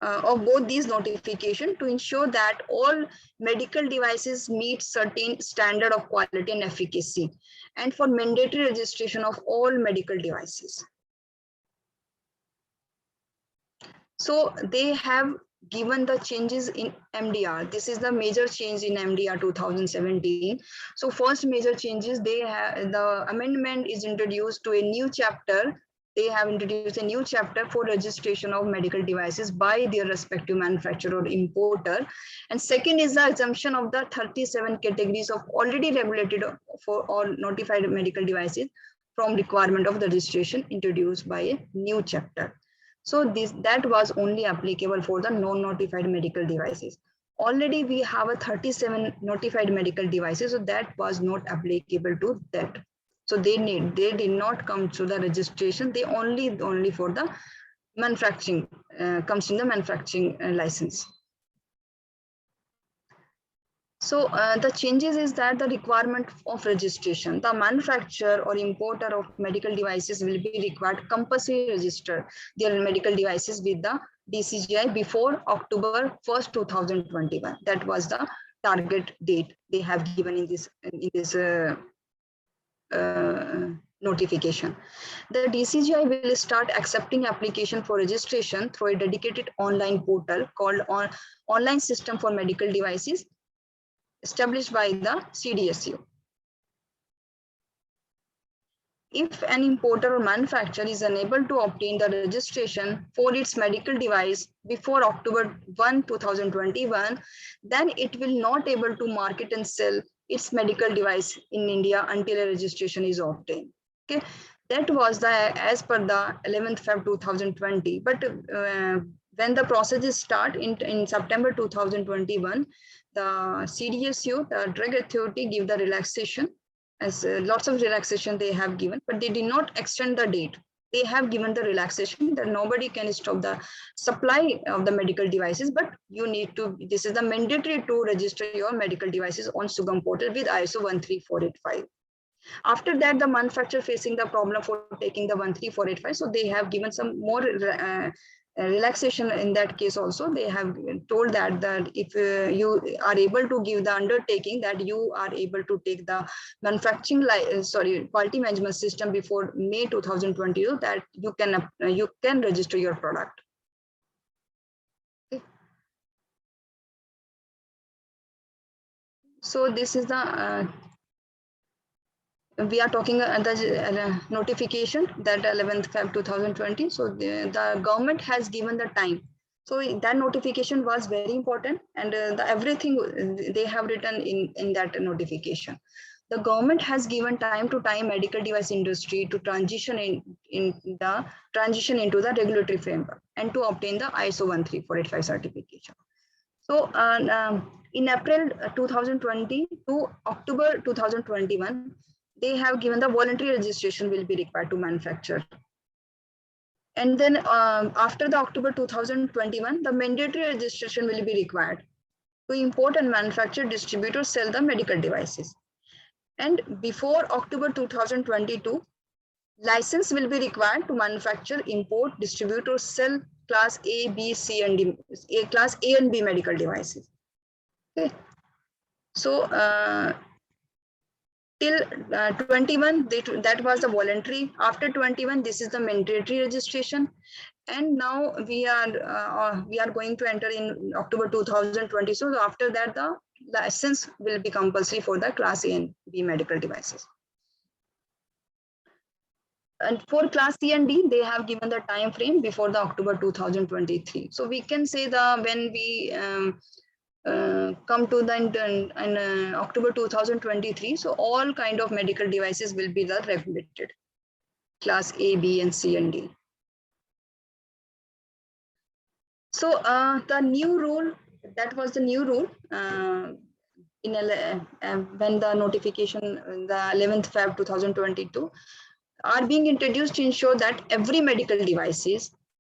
of both these notifications to ensure that all medical devices meet certain standard of quality and efficacy, and for mandatory registration of all medical devices. So they have given the changes in MDR. This is the major change in MDR 2017. So first major changes, they have the amendment is introduced to a new chapter they have introduced a new chapter for registration of medical devices by their respective manufacturer or importer. And second is the exemption of the 37 categories of already regulated for or notified medical devices from requirement of the registration introduced by a new chapter. So that was only applicable for the non-notified medical devices. Already we have a 37 notified medical devices, so that was not applicable to that. So they did not come to the registration. They only for the manufacturing comes in the manufacturing license. So the changes is that the requirement of registration, the manufacturer or importer of medical devices will be required compulsory register their medical devices with the DCGI before October 1st, 2021. That was the target date they have given in this notification. The DCGI will start accepting application for registration through a dedicated online portal called Online System for Medical Devices, established by the CDSU. If an importer or manufacturer is unable to obtain the registration for its medical device before October 1, 2021, then it will not able to market and sell its medical device in India until a registration is obtained. Okay, that was the as per the 11th Feb 2020. But when the process is start in September 2021, the CDSU, the Drug Authority, give the relaxation, as lots of relaxation they have given, but they did not extend the date. They have given the relaxation that nobody can stop the supply of the medical devices, but you need to, this is the mandatory to register your medical devices on Sugam portal with ISO 13485. After that, the manufacturer facing the problem for taking the 13485, so they have given some more relaxation in that case also. They have told that if you are able to give the undertaking that you are able to take the manufacturing quality management system before May 2022, that you can register your product. Okay. So this is the we are talking the notification that 11th Feb 2020. So the government has given the time. So that notification was very important, and everything they have written in that notification. The government has given time to time medical device industry to transition into the regulatory framework and to obtain the ISO 13485 certification. So in April 2020 to October 2021, they have given the voluntary registration will be required to manufacture. And then after the October 2021, the mandatory registration will be required to import and manufacture, distribute, or sell the medical devices. And before October 2022, license will be required to manufacture, import, distribute, or sell class A, B, C, and D, class A and B medical devices. Okay. So till 21, that was the voluntary. After 21, this is the mandatory registration. And now we are going to enter in October 2020. So after that, the license will be compulsory for the class A and B medical devices. And for class C and D, they have given the time frame before the October 2023. So we can say when we come to the in October 2023, so all kind of medical devices will be regulated, class A, B, and C and D. So the new rule, that was the new rule when the notification, the 11th Feb 2022, are being introduced to ensure that every medical devices,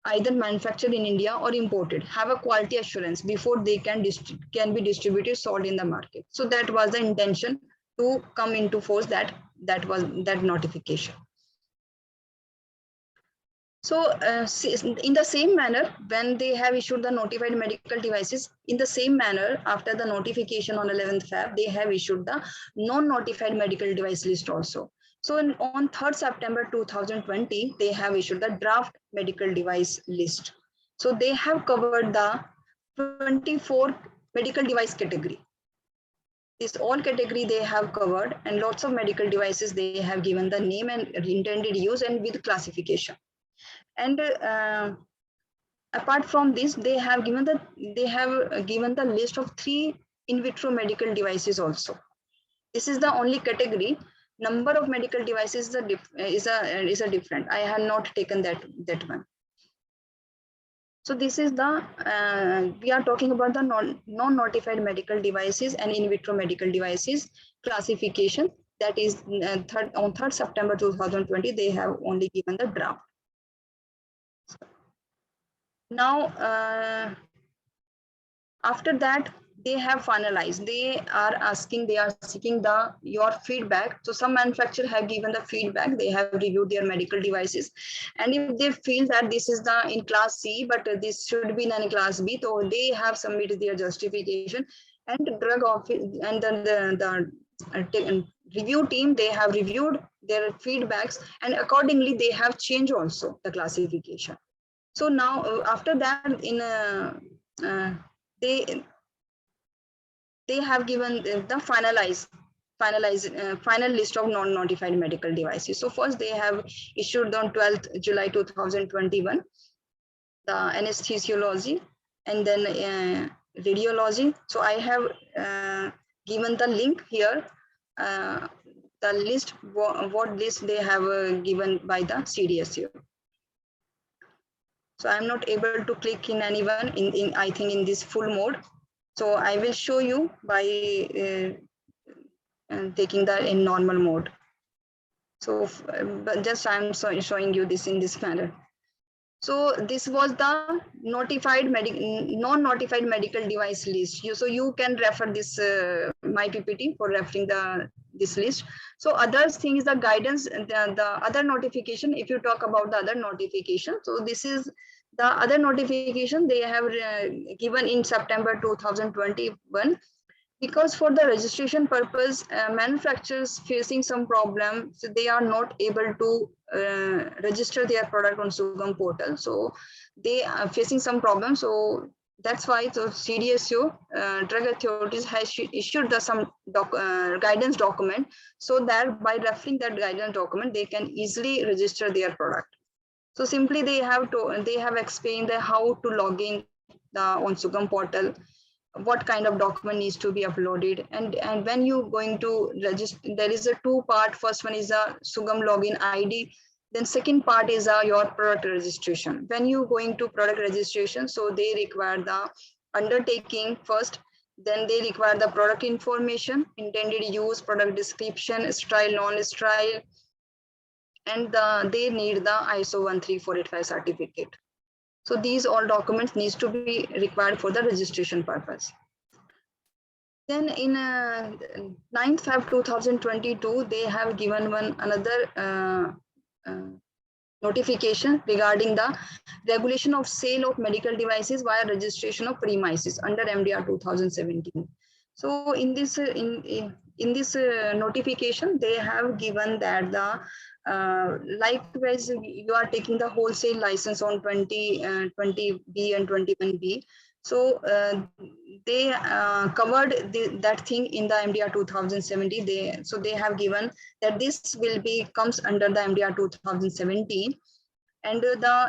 either manufactured in India or imported, have a quality assurance before they can be distributed, sold in the market. So that was the intention to come into force, that was that notification. So in the same manner, when they have issued the notified medical devices, in the same manner, after the notification on 11th Feb, they have issued the non-notified medical device list also. So on 3rd September 2020, they have issued the draft medical device list. So they have covered the 24 medical device category. This all category they have covered, and lots of medical devices they have given the name and intended use and with classification. And apart from this, they have given the list of 3 in vitro medical devices also. This is the only category. Number of medical devices is a different. I have not taken that one. So this is the we are talking about the non-notified medical devices and in vitro medical devices classification. That is on 3rd September 2020. They have only given the draft. Now, after that, they have finalized. They are seeking your feedback. So some manufacturers have given the feedback. They have reviewed their medical devices, and if they feel that this is in class C, but this should be in class B, so they have submitted their justification. And drug office and then the review team, they have reviewed their feedbacks, and accordingly they have changed also the classification. So now after that, they have given the final list of non-notified medical devices. So first they have issued on 12th July 2021 the anesthesiology, and then radiology. So I have given the link here, the list, what list they have given by the CDSU. So I'm not able to click in anyone in I think in this full mode. So I will show you by taking that in normal mode. So but just I'm showing you this in this manner. So this was the non-notified medical device list. So you can refer this my PPT for referring this list. So other things, the guidance, the other notification. If you talk about the other notification, so this is the other notification they have given in September 2021. Because for the registration purpose, manufacturers facing some problem, so they are not able to register their product on Sugam portal. So they are facing some problem. So that's why the CDSU drug authorities has issued some guidance document, so that by referring that guidance document, they can easily register their product. So simply they have explained how to log in on Sugam portal, what kind of document needs to be uploaded, and when you going to register, there is a 2-part. First one is a Sugam login ID, then second part is your product registration. When you going to product registration, so they require the undertaking first, then they require the product information, intended use, product description, sterile, non-sterile, and they need the ISO 13485 certificate. So these all documents needs to be required for the registration purpose. Then in 9th Feb 2022, they have given another notification regarding the regulation of sale of medical devices via registration of premises under MDR 2017. So in this notification, they have given that the likewise you are taking the wholesale license on 20B and 21B. So they covered that thing in the MDR 2017. So they have given that this will comes under the MDR 2017, and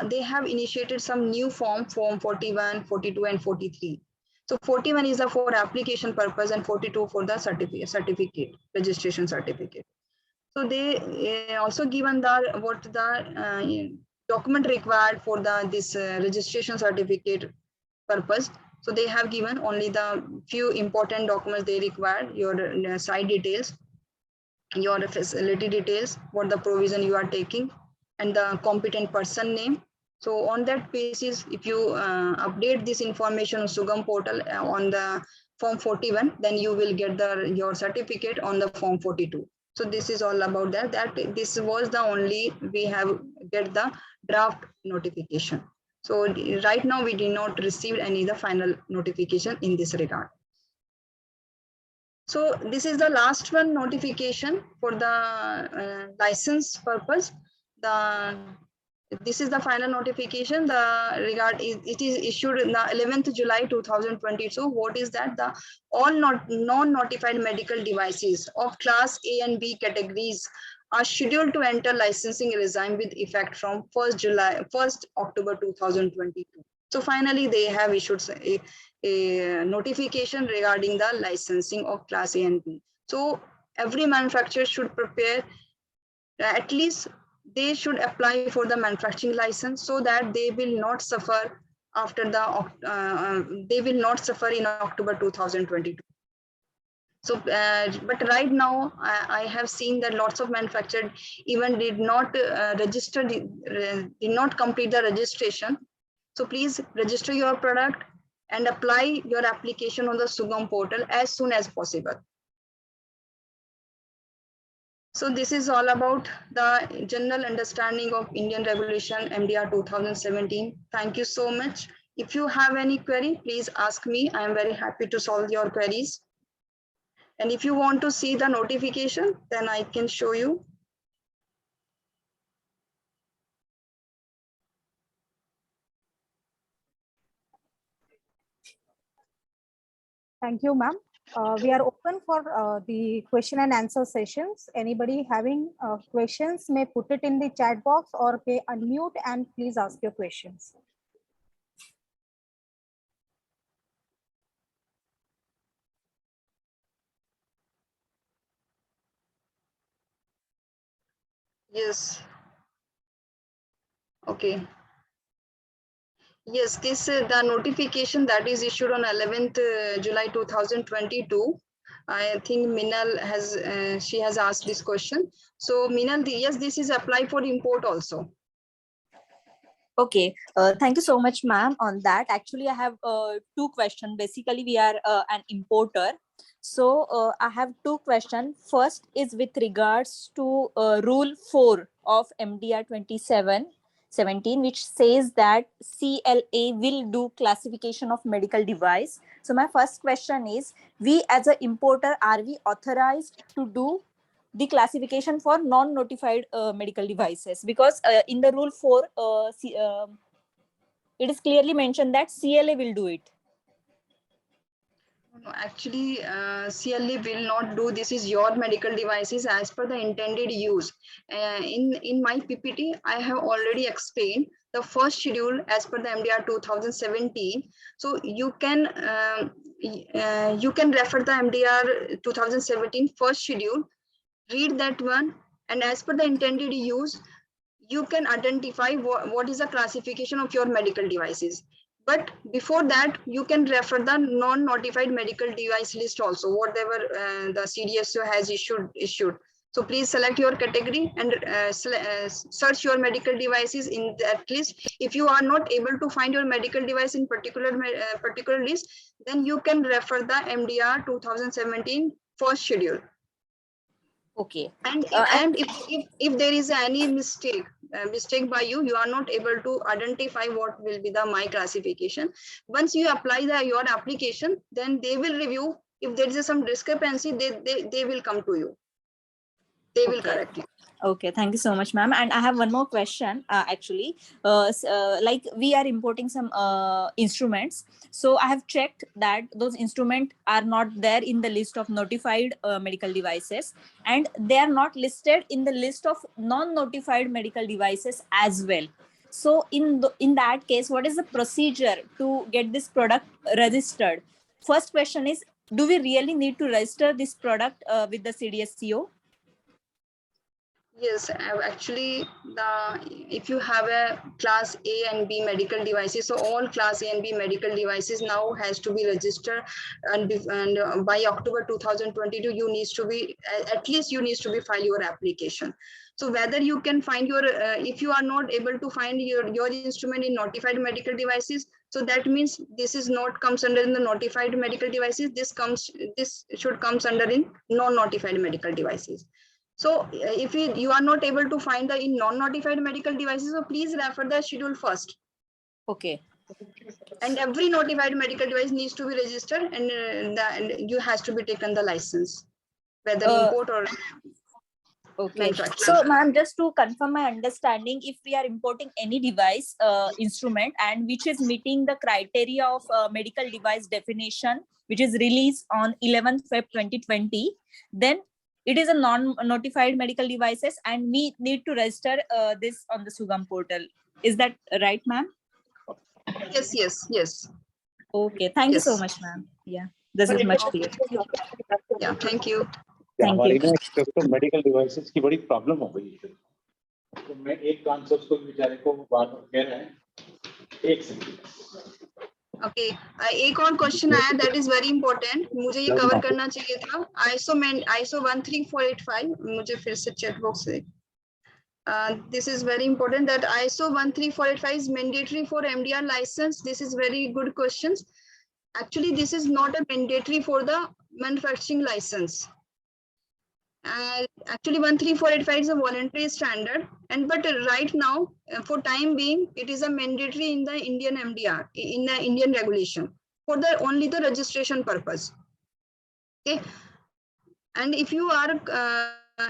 they have initiated some new form 41, 42, and 43. So 41 is for application purpose, and 42 for the certificate registration certificate. So they also given what the document required for this registration certificate purpose. So they have given only the few important documents they required: your site details, your facility details, what the provision you are taking, and the competent person name. So on that basis, if you update this information on Sugam portal on the form 41, then you will get your certificate on the form 42. So this is all about that. This was the only we have get the draft notification. So right now we did not receive any the final notification in this regard. So this is the last one notification for the license purpose. this is the final notification. It is issued in the 11th July 2022. What is that? The all non-notified medical devices of class A and B categories are scheduled to enter licensing regime with effect from 1st October 2022. So finally, they have issued a notification regarding the licensing of class A and B. So every manufacturer should prepare, at least they should apply for the manufacturing license, so that they will not suffer after they will not suffer in October 2022. So, but right now I have seen that lots of manufacturers even did not did not complete the registration. So please register your product and apply your application on the Sugam portal as soon as possible. So this is all about the general understanding of Indian Regulation MDR 2017. Thank you so much. If you have any query, please ask me. I am very happy to solve your queries. And if you want to see the notification, then I can show you. Thank you, ma'am. We are open for the question and answer sessions. Anybody having questions may put it in the chat box or may unmute and please ask your questions. Yes. Okay. Yes, this the notification that is issued on 11th July 2022. I think Minal has she has asked this question. So Minal, yes, this is applied for import also. Okay, thank you so much, ma'am, on that. Actually, I have two questions. Basically, we are an importer. So I have two questions. First is with regards to Rule 4 of MDR 2017, which says that CLA will do classification of medical device. So my first question is, we as an importer, are we authorized to do the classification for non-notified medical devices? Because in the Rule 4, it is clearly mentioned that CLA will do it. No, actually, CLA will not do. This is your medical devices as per the intended use. In my PPT, I have already explained the first schedule as per the MDR 2017. So you can refer the MDR 2017 first schedule, read that one, and as per the intended use, you can identify what is the classification of your medical devices. But before that, you can refer the non-notified medical device list also, whatever the CDSO has issued. So please select your category and search your medical devices in that list. If you are not able to find your medical device in particular list, then you can refer the MDR 2017 first schedule. Okay. And if there is any mistake by you are not able to identify what will be the my classification. Once you apply your application, then they will review. If there is some discrepancy, they will come to you. They will correct you. Okay, thank you so much, ma'am. And I have one more question. Actually, like we are importing some instruments. So I have checked that those instruments are not there in the list of notified medical devices, and they are not listed in the list of non-notified medical devices as well. So in that case, what is the procedure to get this product registered? First question is, do we really need to register this product with the CDSCO? Yes, actually, if you have a class A and B medical devices, so all class A and B medical devices now has to be registered, and by October 2022, you needs to be at least you needs to be file your application. So whether you can find your if you are not able to find your instrument in notified medical devices, so that means this is not comes under in the notified medical devices. This should comes under in non-notified medical devices. So if you are not able to find the in non-notified medical devices, so please refer the schedule first. Okay. And every notified medical device needs to be registered, and you has to be taken the license, whether import or. Okay. manufacturer. So, ma'am, just to confirm my understanding, if we are importing any device instrument and which is meeting the criteria of medical device definition, which is released on 11th Feb 2020, then it is a non-notified medical devices, and we need to register this on the Sugam portal. Is that right, ma'am? Yes, yes, yes. Okay. Thank you so Yes. much, ma'am. Yeah, this is much clear. Yeah, thank you. Thank हमारी you. ना एक तो medical devices की बड़ी problem हो गई है, तो मैं एक कान से उसको बेचारे को बार बार कह रहे हैं, एक सेकंड। ओके, एक और क्वेश्चन आया, दैट इज वेरी इंपॉर्टेंट, मुझे ये कवर करना चाहिए था। आईसो 13485, मुझे फिर से चैट बॉक्स से, this is very important, that ISO 13485 is mandatory for MDR license. This is very good questions. Actually, this is not a mandatory for the manufacturing license. Actually, 13485 is a voluntary standard, and but right now, for time being, it is a mandatory in the Indian MDR, in the Indian regulation, for the only the registration purpose. Okay, and if you are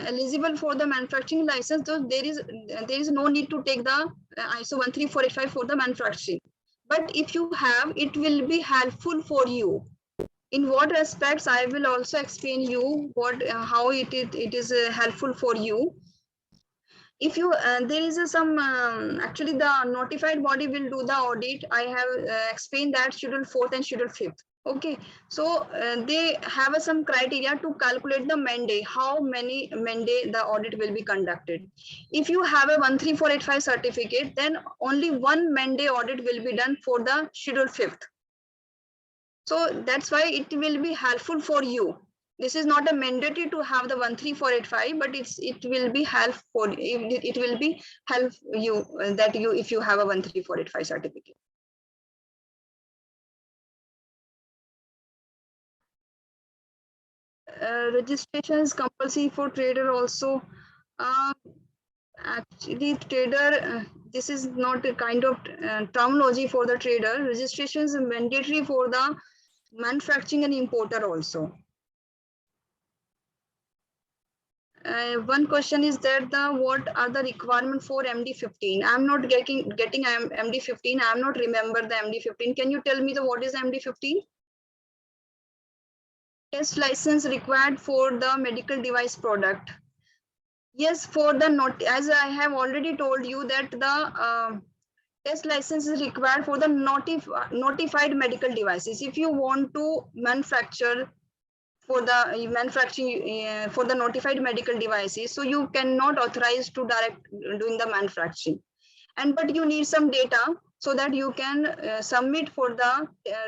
eligible for the manufacturing license, so there is no need to take the ISO 13485 for the manufacturing. But if you have, it will be helpful for you. In what aspects, I will also explain you what how it is helpful for you. If you there is some actually the notified body will do the audit. I have explained that schedule 4th and schedule 5th. Okay, so they have some criteria to calculate the mandate, how many mandate the audit will be conducted. If you have a 13485 certificate, then only one mandate audit will be done for the schedule 5th. So that's why it will be helpful for you. This is not a mandatory to have the 13485, but it will be helpful. It will be help you that you if you have a 13485 certificate. Registration is compulsory for trader also. Actually, trader, this is not a kind of terminology for the trader. Registration is mandatory for the manufacturing and importer also. One question is that what are the requirements for MD15? I'm not getting MD15. I'm not remember the MD15. Can you tell me what is MD15? Test license required for the medical device product. Yes, for the as I have already told you that the test license is required for the notified medical devices. If you want to manufacture for the manufacturing for the notified medical devices, so you cannot authorize to direct doing the manufacturing, and but you need some data so that you can submit for the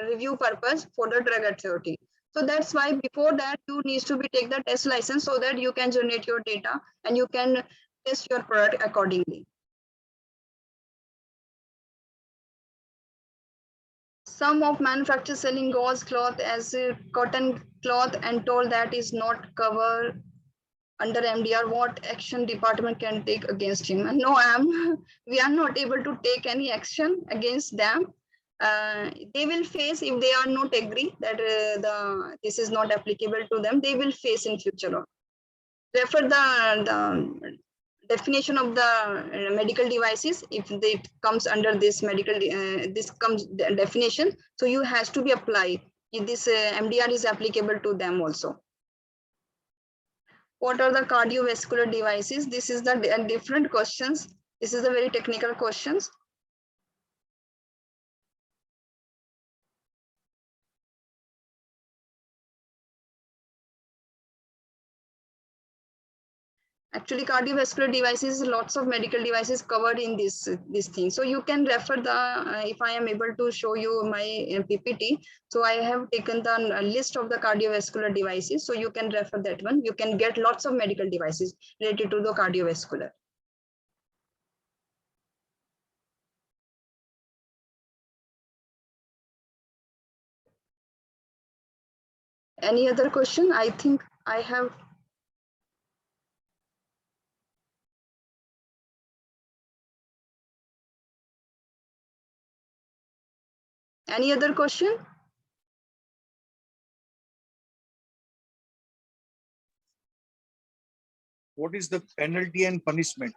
review purpose for the drug authority. So that's why before that you need to be take the test license so that you can generate your data and you can test your product accordingly. Some of manufacturers selling gauze cloth as a cotton cloth and told that is not covered under MDR. What action department can take against him? No, we are not able to take any action against them. They will face, if they are not agree that this is not applicable to them, they will face in future. Refer the definition of the medical devices. If it comes under this medical this comes definition, so you has to be applied. If this MDR is applicable to them also. What are the cardiovascular devices? This is the different questions. This is a very technical questions. Actually, cardiovascular devices, lots of medical devices covered in this thing. So you can refer the, if I am able to show you my PPT. So I have taken the list of the cardiovascular devices. So you can refer that one. You can get lots of medical devices related to the cardiovascular. Any other question? I think I have. Any other question? what is the penalty and punishment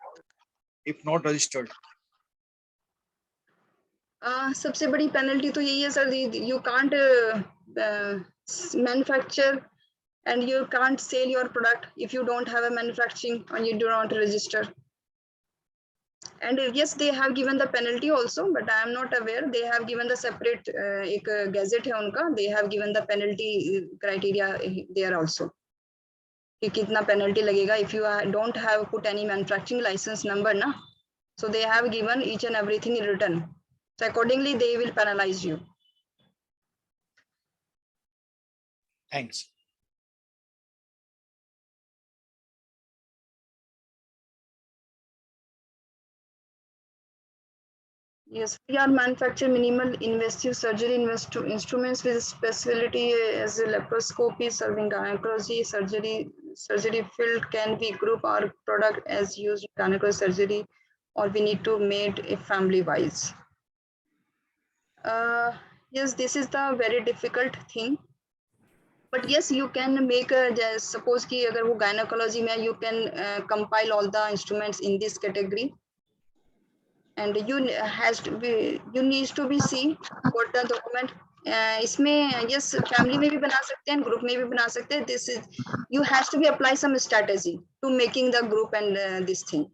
if not registered? सबसे बड़ी penalty तो यही है sir, you can't manufacture and you can't sell your product if you don't have a manufacturing and you do not register. And yes, they have given the penalty also, but I am not aware. They have given the separate एक gazette है उनका. They have given the penalty criteria there also. कि कितना penalty लगेगा if you don't have put any manufacturing license number ना. So they have given each and everything in written. So accordingly, they will penalize you. Thanks. Yes, we are manufacture minimal invasive surgery instruments with specialty as laparoscopy, serving gynecology, surgery field can be group our product as used in gynecology surgery, or we need to made a family wise. Yes, this is the very difficult thing. But yes, you can make a suppose कि अगर वो gynecology में you can compile all the instruments in this category. And you needs to be see what the document इसमें yes family में भी बना सकते हैं, group में भी बना सकते हैं. This is you has to be apply some strategy to making the group and this thing.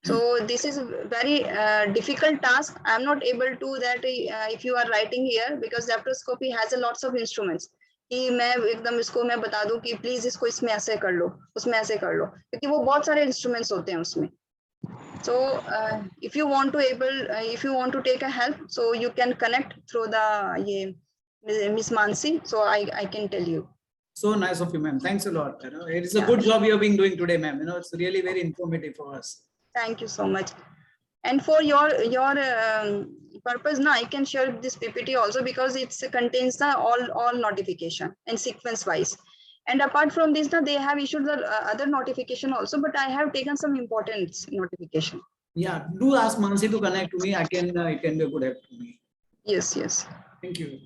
So this is a very difficult task. I'm not able to that if you are writing here because laparoscopy has a lots of instruments. कि मैं एकदम इसको मैं बता दूं कि please इसको इसमें ऐसे कर लो, उसमें ऐसे कर लो, क्योंकि वो बहुत सारे इंस्ट्रूमेंट्स होते हैं उसमें. So if you want to take a help, so you can connect through the Miss Mansi. So I can tell you. So nice of you, ma'am. Thanks a lot. It is a good job you have been doing today, ma'am. It's really very informative for us. Thank you so much. And for your purpose now, I can share this PPT also because it contains the all notification and sequence wise. And apart from this, they have issued the other notification also, but I have taken some important notification. Yeah, do ask Mansi to connect to me. It can be a good help to me. Yes, yes. Thank you.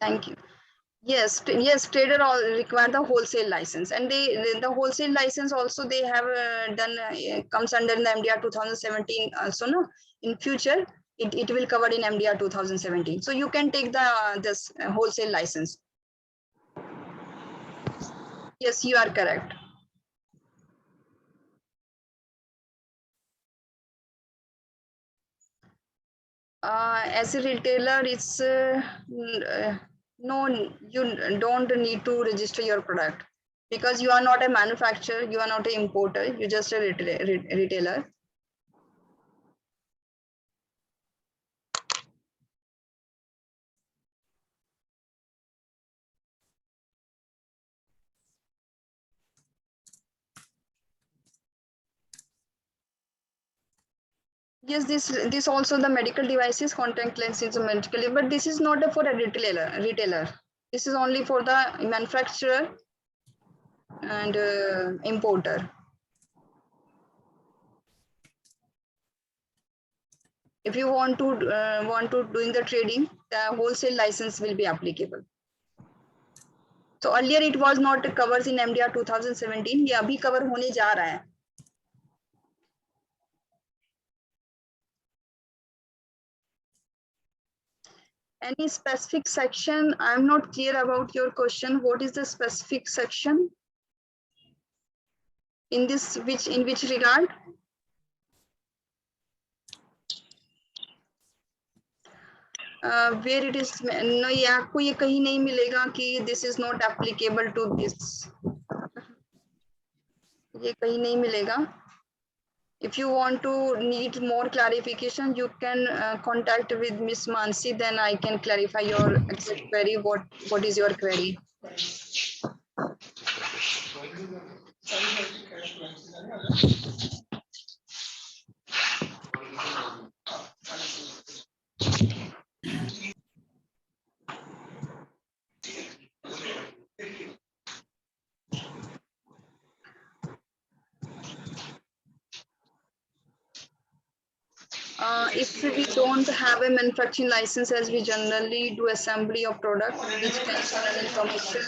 Thank you. Yes, trader all require the wholesale license, and the wholesale license also they have done comes under the MDR 2017 also. No, in future it will cover in MDR 2017. So you can take this wholesale license. Yes, you are correct. As a retailer, it's no, you don't need to register your product because you are not a manufacturer, you are not an importer, you're just a retailer. Yes, this also the medical devices, contact lenses, medical, but this is not for a retailer. This is only for the manufacturer and importer. If you want to doing the trading, the wholesale license will be applicable. So earlier it was not covers in MDR 2017. ये अभी cover होने जा रहा है. Any specific section? I'm not clear about your question. What is the specific section? In which regard? Where it is no, ये आपको ये कहीं नहीं मिलेगा कि this is not applicable to this. ये कहीं नहीं मिलेगा. If you want to need more clarification, you can contact with Miss Mansi. Then I can clarify your exact query. What is your query? If we don't have a manufacturing license, as we generally do assembly of product, which can be commercial,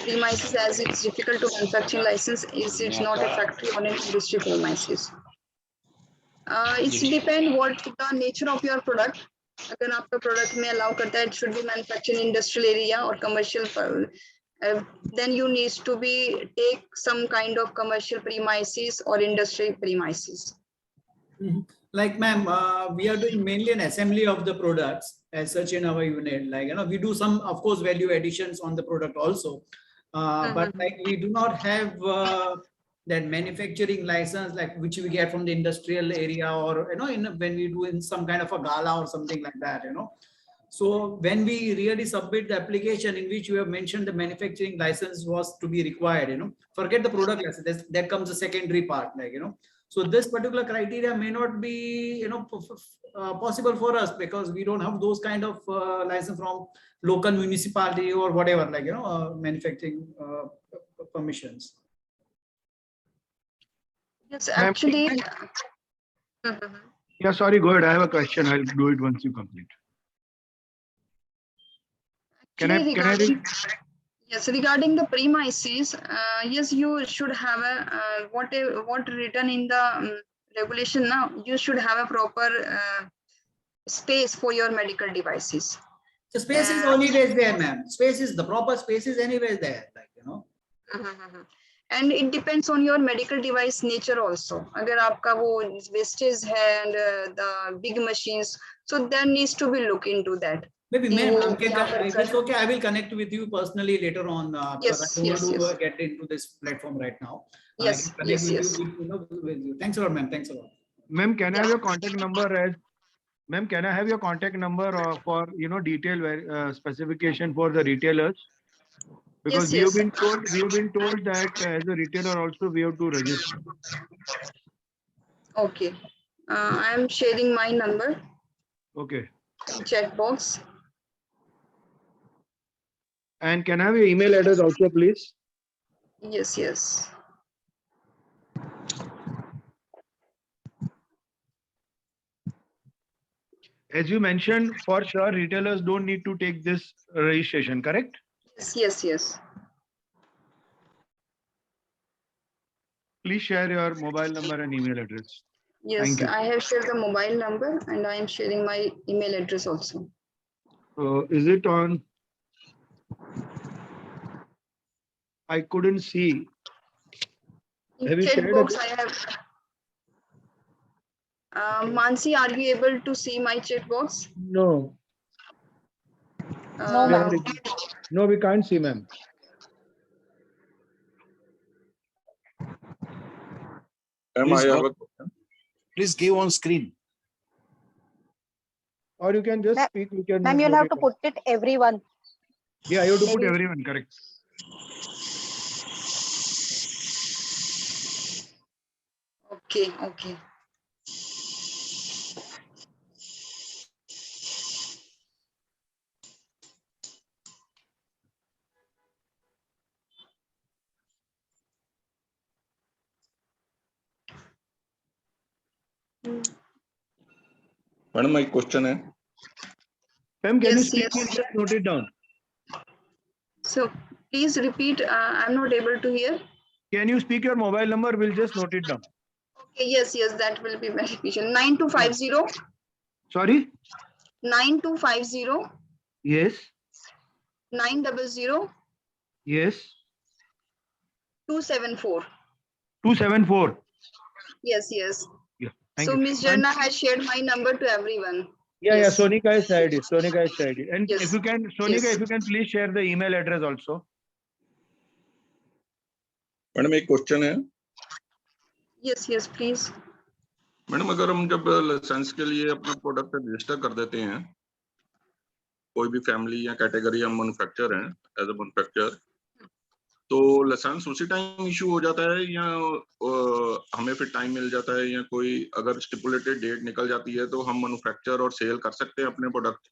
premises, as it's difficult to manufacturing license, is it's not a factory or an industry premises. It's depend what the nature of your product. अगर आपका product में allow करता है, it should be manufactured in industrial area or commercial. Then you need to be take some kind of commercial premises or industry premises. Like ma'am, we are doing mainly an assembly of the products as such in our unit. Like, you know, we do some, of course, value additions on the product also. But like we do not have that manufacturing license like which we get from the industrial area, or, you know, when we do in some kind of a gala or something like that, you know. So when we really submit the application in which you have mentioned the manufacturing license was to be required, you know, forget the product license, that comes the secondary part, like, you know. So this particular criteria may not be, you know, possible for us because we don't have those kind of license from local municipality or whatever, like, you know, manufacturing permissions. Yes, actually. Yeah, sorry, go ahead. I have a question. I'll do it once you complete. Yes, regarding the premises, yes, you should have a what written in the regulation now. You should have a proper space for your medical devices. The space is always there, ma'am. Space is the proper space is anyways there, like, you know. And it depends on your medical device nature also. अगर आपका वो wastage है and the big machines, so there needs to be look into that. Maybe, ma'am, it's okay. I will connect with you personally later on. Yes, I don't want to get into this platform right now. Yes, yes. With you. Thanks a lot, ma'am. Thanks a lot. Ma'am, can I have your contact number as? Ma'am, can I have your contact number for, you know, detailed specification for the retailers? Because we have been told that as a retailer also we have to register. Okay, I am sharing my number. Okay. Chat box. And can I have your email address also, please? Yes. As you mentioned, for sure, retailers don't need to take this registration, correct? Yes. Please share your mobile number and email address. Yes, I have shared the mobile number and I am sharing my email address also. Is it on? I couldn't see. Have you shared box, I have. Mansi, are you able to see my chat box? No. No, we can't see, ma'am. Please give on screen. Or you can just speak. Ma'am, you'll have to put it everyone. Yeah, you have to put everyone, correct. Okay. Madam, my question is. Ma'am, can you speak? Just note it down. So please repeat. I'm not able to hear. Can you speak your mobile number? We'll just note it down. Okay, yes, that will be beneficial. 9250. Sorry? 9250. Yes. 900. Yes. 274. 274. Yes. Yeah. So Ms. Jarna has shared my number to everyone. Yeah, Sonika has shared it. And Yes. if you can, Sonika, if you can please share the email address also. Madam एक question है. Yes, please. Madam, अगर हम जब licence के लिए अपना product register कर देते हैं, कोई भी फैमिली या कैटेगरी हम मैन्युफैक्चर हैं एज अ मैन्युफैक्चर, तो लाइसेंस उसी टाइम इशू हो जाता है या हमें फिर टाइम मिल जाता है, या कोई अगर स्टिपुलेटेड डेट निकल जाती है तो हम मैन्युफैक्चर और सेल कर सकते हैं अपने प्रोडक्ट?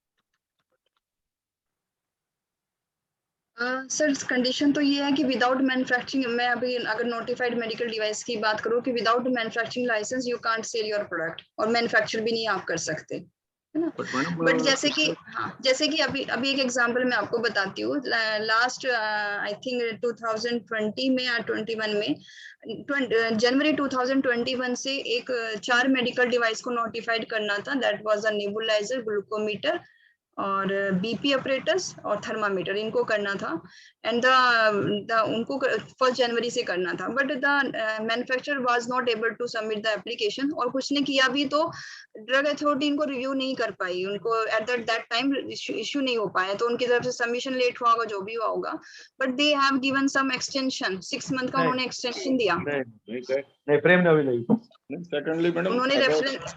सर कंडीशन तो ये है कि विदाउट मैन्युफैक्चरिंग, मैं अभी अगर नोटिफाइड मेडिकल डिवाइस की बात करूँ कि without manufacturing license you can't sell your product, और मैन्युफैक्चर भी नहीं आप कर सकते. है ना। बट मैडम बट जैसे कि जैसे कि अभी एक एग्जांपल मैं आपको बताती हूँ। लास्ट आई थिंक 2020 में या 21 में जनवरी 2021 से एक 4 मेडिकल डिवाइस को नोटिफाइड करना था। That was a nebuliser, glucometer और बीपी ऑपरेटर्स और थर्मामीटर, इनको करना था। एंड उनको 1 जनवरी से करना था। But the manufacturer was not able to submit the application, और कुछ ने किया भी तो ड्रग अथॉरिटी इनको रिव्यू नहीं कर पाई, उनको एट दैट टाइम इश्यू नहीं हो पाया, तो उनकी तरफ से सबमिशन लेट हुआ होगा, जो भी हुआ होगा। But they have given some extension, 6 month का उन्होंने एक्सटेंशन दिया। नहीं प्रेम नवी नहीं सेकंडली मैडम उन्होंने रेफरेंस,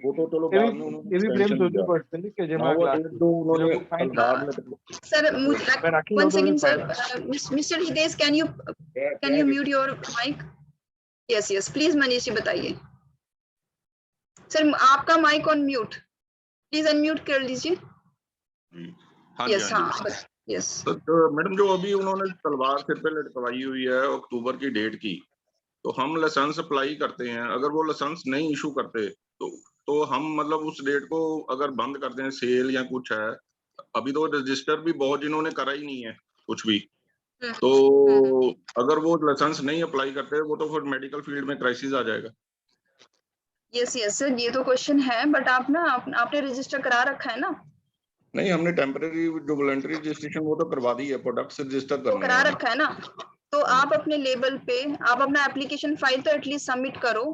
वो तो चलो बाद में उन्होंने ये भी प्रेम extension सोचू दिया। पड़ते कि Now दिमाग what लास्ट date दो उन्होंने कल बाद में सर मैं राखी 1 लोगों सेकंड में sir, mister Hitesh can you mute your mic? Yes yes please Manish ji बताइए। सर आपका mic on mute, please unmute कर लीजिए। हाँ जी यस हाँ हाँ जी। यस। तो मैडम जो अभी उन्होंने तलवार सिर पे लटकवाई हुई है अक्टूबर की डेट की, तो हम लाइसेंस अप्लाई करते हैं, अगर वो लाइसेंस नहीं इशू करते तो हम मतलब उस डेट को अगर बंद कर दें, सेल या कुछ है, अभी तो रजिस्टर भी बहुत जिन्होंने करा ही नहीं है कुछ भी, तो अगर वो लाइसेंस नहीं अप्लाई करते वो तो फिर मेडिकल फील्ड में क्राइसिस आ जाएगा। यस यस सर, ये तो क्वेश्चन है। बट आप ना आपने रजिस्टर करा रखा है ना? नहीं, हमने टेम्परेरी जो वॉलंटरी रजिस्ट्रेशन वो तो करवा दी है, प्रोडक्ट्स रजिस्टर वो करने करा हैं। रखा है ना? तो आप अपने लेबल पे आप अपना एप्लीकेशन फाइल तो एटलीस्ट सबमिट करो,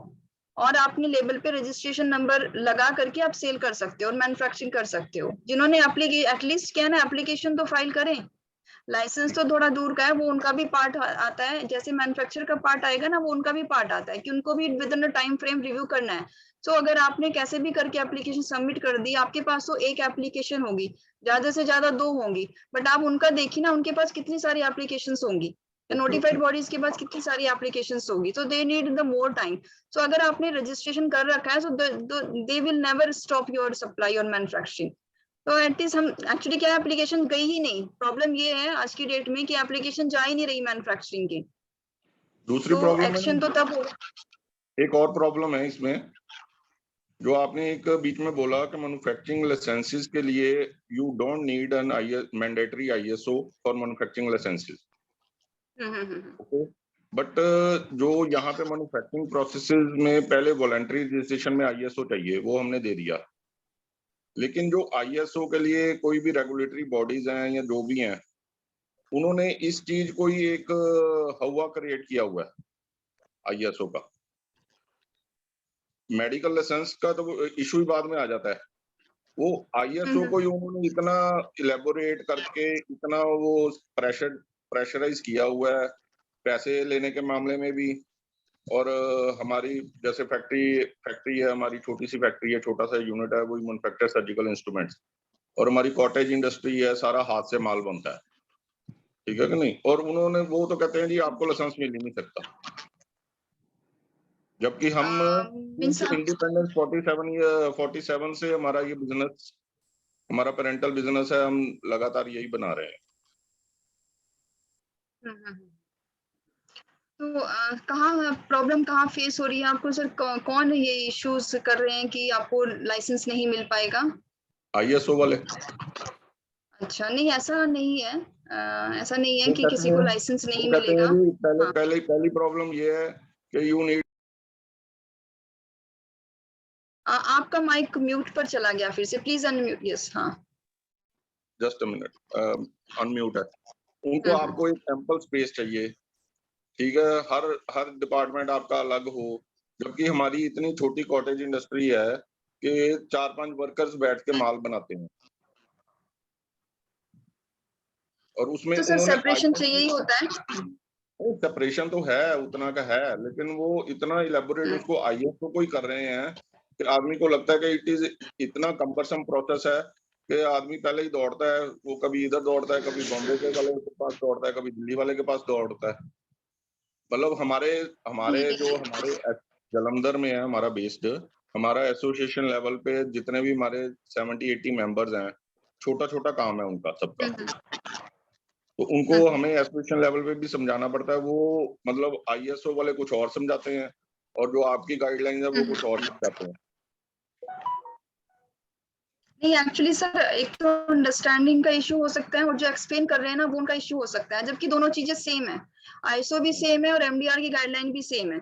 और अपने लेबल पे रजिस्ट्रेशन नंबर लगा करके आप सेल कर सकते हो और मैन्युफैक्चरिंग कर सकते हो। जिन्होंने एटलीस्ट क्या है ना, एप्लीकेशन तो फाइल करें। लाइसेंस तो थोड़ा दूर का है, वो उनका भी पार्ट आता है, जैसे मैन्युफैक्चर का पार्ट आएगा ना, वो उनका भी पार्ट आता है कि उनको भी with in time frame review करना है। सो अगर आपने कैसे भी करके एप्लीकेशन सबमिट कर दी, आपके पास तो एक एप्लीकेशन होगी, ज्यादा से ज्यादा 2 होंगी, बट आप उनका देखिए ना, उनके पास कितनी सारी एप्लीकेशंस होंगी, नोटिफाइड बॉडीज के पास कितनी सारी एप्लीकेशंस होगी, तो they need the more time. So अगर आपने रजिस्ट्रेशन कर रखा है, so they will never stop your supply और मैन्युफैक्चरिंग। तो एटलीस्ट हम एक्चुअली क्या, एप्लीकेशन गई ही नहीं। प्रॉब्लम ये है आज की डेट में कि एप्लीकेशन जा ही नहीं रही मैन्युफैक्चरिंग की, दूसरी तो प्रॉब्लम एक्शन तो तब होगा। एक और प्रॉब्लम है इसमें, जो आपने एक बीच में बोला कि मैन्युफैक्चरिंग लाइसेंसेस के लिए you don't need an mandatory ISO for manufacturing licenses. Okay, but जो यहाँ पे मैन्युफैक्चरिंग प्रोसेसेस में पहले वॉलंटरी रजिस्ट्रेशन में आईएसओ चाहिए, वो हमने दे दिया। लेकिन जो आईएसओ के लिए कोई भी रेगुलेटरी बॉडीज हैं या जो भी हैं, उन्होंने इस चीज को ही एक हवा क्रिएट किया हुआ है आईएसओ का। मेडिकल लाइसेंस का तो इशू ही बाद में आ जाता है, वो आईएसओ को ही उन्होंने इतना इलेबोरेट करके इतना वो प्रेशराइज किया हुआ है, पैसे लेने के मामले में भी। और हमारी जैसे फैक्ट्री है, हमारी छोटी सी फैक्ट्री है, छोटा सा यूनिट है, वो मैन्युफैक्चर सर्जिकल इंस्ट्रूमेंट्स, और हमारी कॉटेज इंडस्ट्री है, सारा हाथ से माल बनता है, ठीक है कि नहीं। और उन्होंने वो तो कहते हैं जी आपको लाइसेंस मिल ही नहीं सकता, जबकि हम इंडिपेंडेंस 47 से हमारा ये बिजनेस, हमारा पेरेंटल बिजनेस है, हम लगातार यही बना रहे हैं। तो कहाँ प्रॉब्लम कहाँ फेस हो रही है आपको सर? कौन ये इश्यूज कर रहे हैं कि आपको लाइसेंस नहीं मिल पाएगा? आईएसओ वाले। अच्छा, नहीं ऐसा नहीं है, ऐसा नहीं है कि किसी को लाइसेंस नहीं कहते मिलेगा। हैं जी पहली प्रॉब्लम ये है कि यू नीड। आपका माइक म्यूट पर चला गया, फिर से प्लीज अनम्यूट। यस हाँ, जस्ट अ मिनट, अनम्यूट है। उनको आपको एक एम्पल स्पेस चाहिए, ठीक है, हर डिपार्टमेंट आपका अलग हो, जबकि हमारी इतनी छोटी कॉटेज इंडस्ट्री है कि 4-5 वर्कर्स बैठ के माल बनाते हैं, और उसमें तो सर उन्होंने सेपरेशन चाहिए ही होता है। सेपरेशन तो है, उतना का है, लेकिन वो इतना इलेबोरेट उसको आईएसओ को ही कर रहे हैं कि आदमी को लगता है कि इट इज इतना कम्बरसम प्रोसेस है कि आदमी पहले ही दौड़ता है, वो कभी इधर दौड़ता है, कभी बॉम्बे के वाले के पास दौड़ता है, कभी दिल्ली वाले के पास दौड़ता है। मतलब हमारे जलंधर में है हमारा बेस्ड, हमारा एसोसिएशन लेवल पे जितने भी हमारे 70-80 मेंबर्स हैं, छोटा छोटा काम है उनका सबका, तो उनको हमें एसोसिएशन लेवल पे भी समझाना पड़ता है। वो मतलब आईएसओ वाले कुछ और समझाते हैं, और जो आपकी गाइडलाइंस है वो कुछ और समझाते हैं। नहीं, एक्चुअली सर एक तो अंडरस्टैंडिंग का इशू हो सकता है और जो एक्सप्लेन कर रहे हैं ना वो उनका इशू हो सकता है, जबकि दोनों चीजें सेम है। आईएसओ भी सेम है और एमडीआर की गाइडलाइन भी सेम है।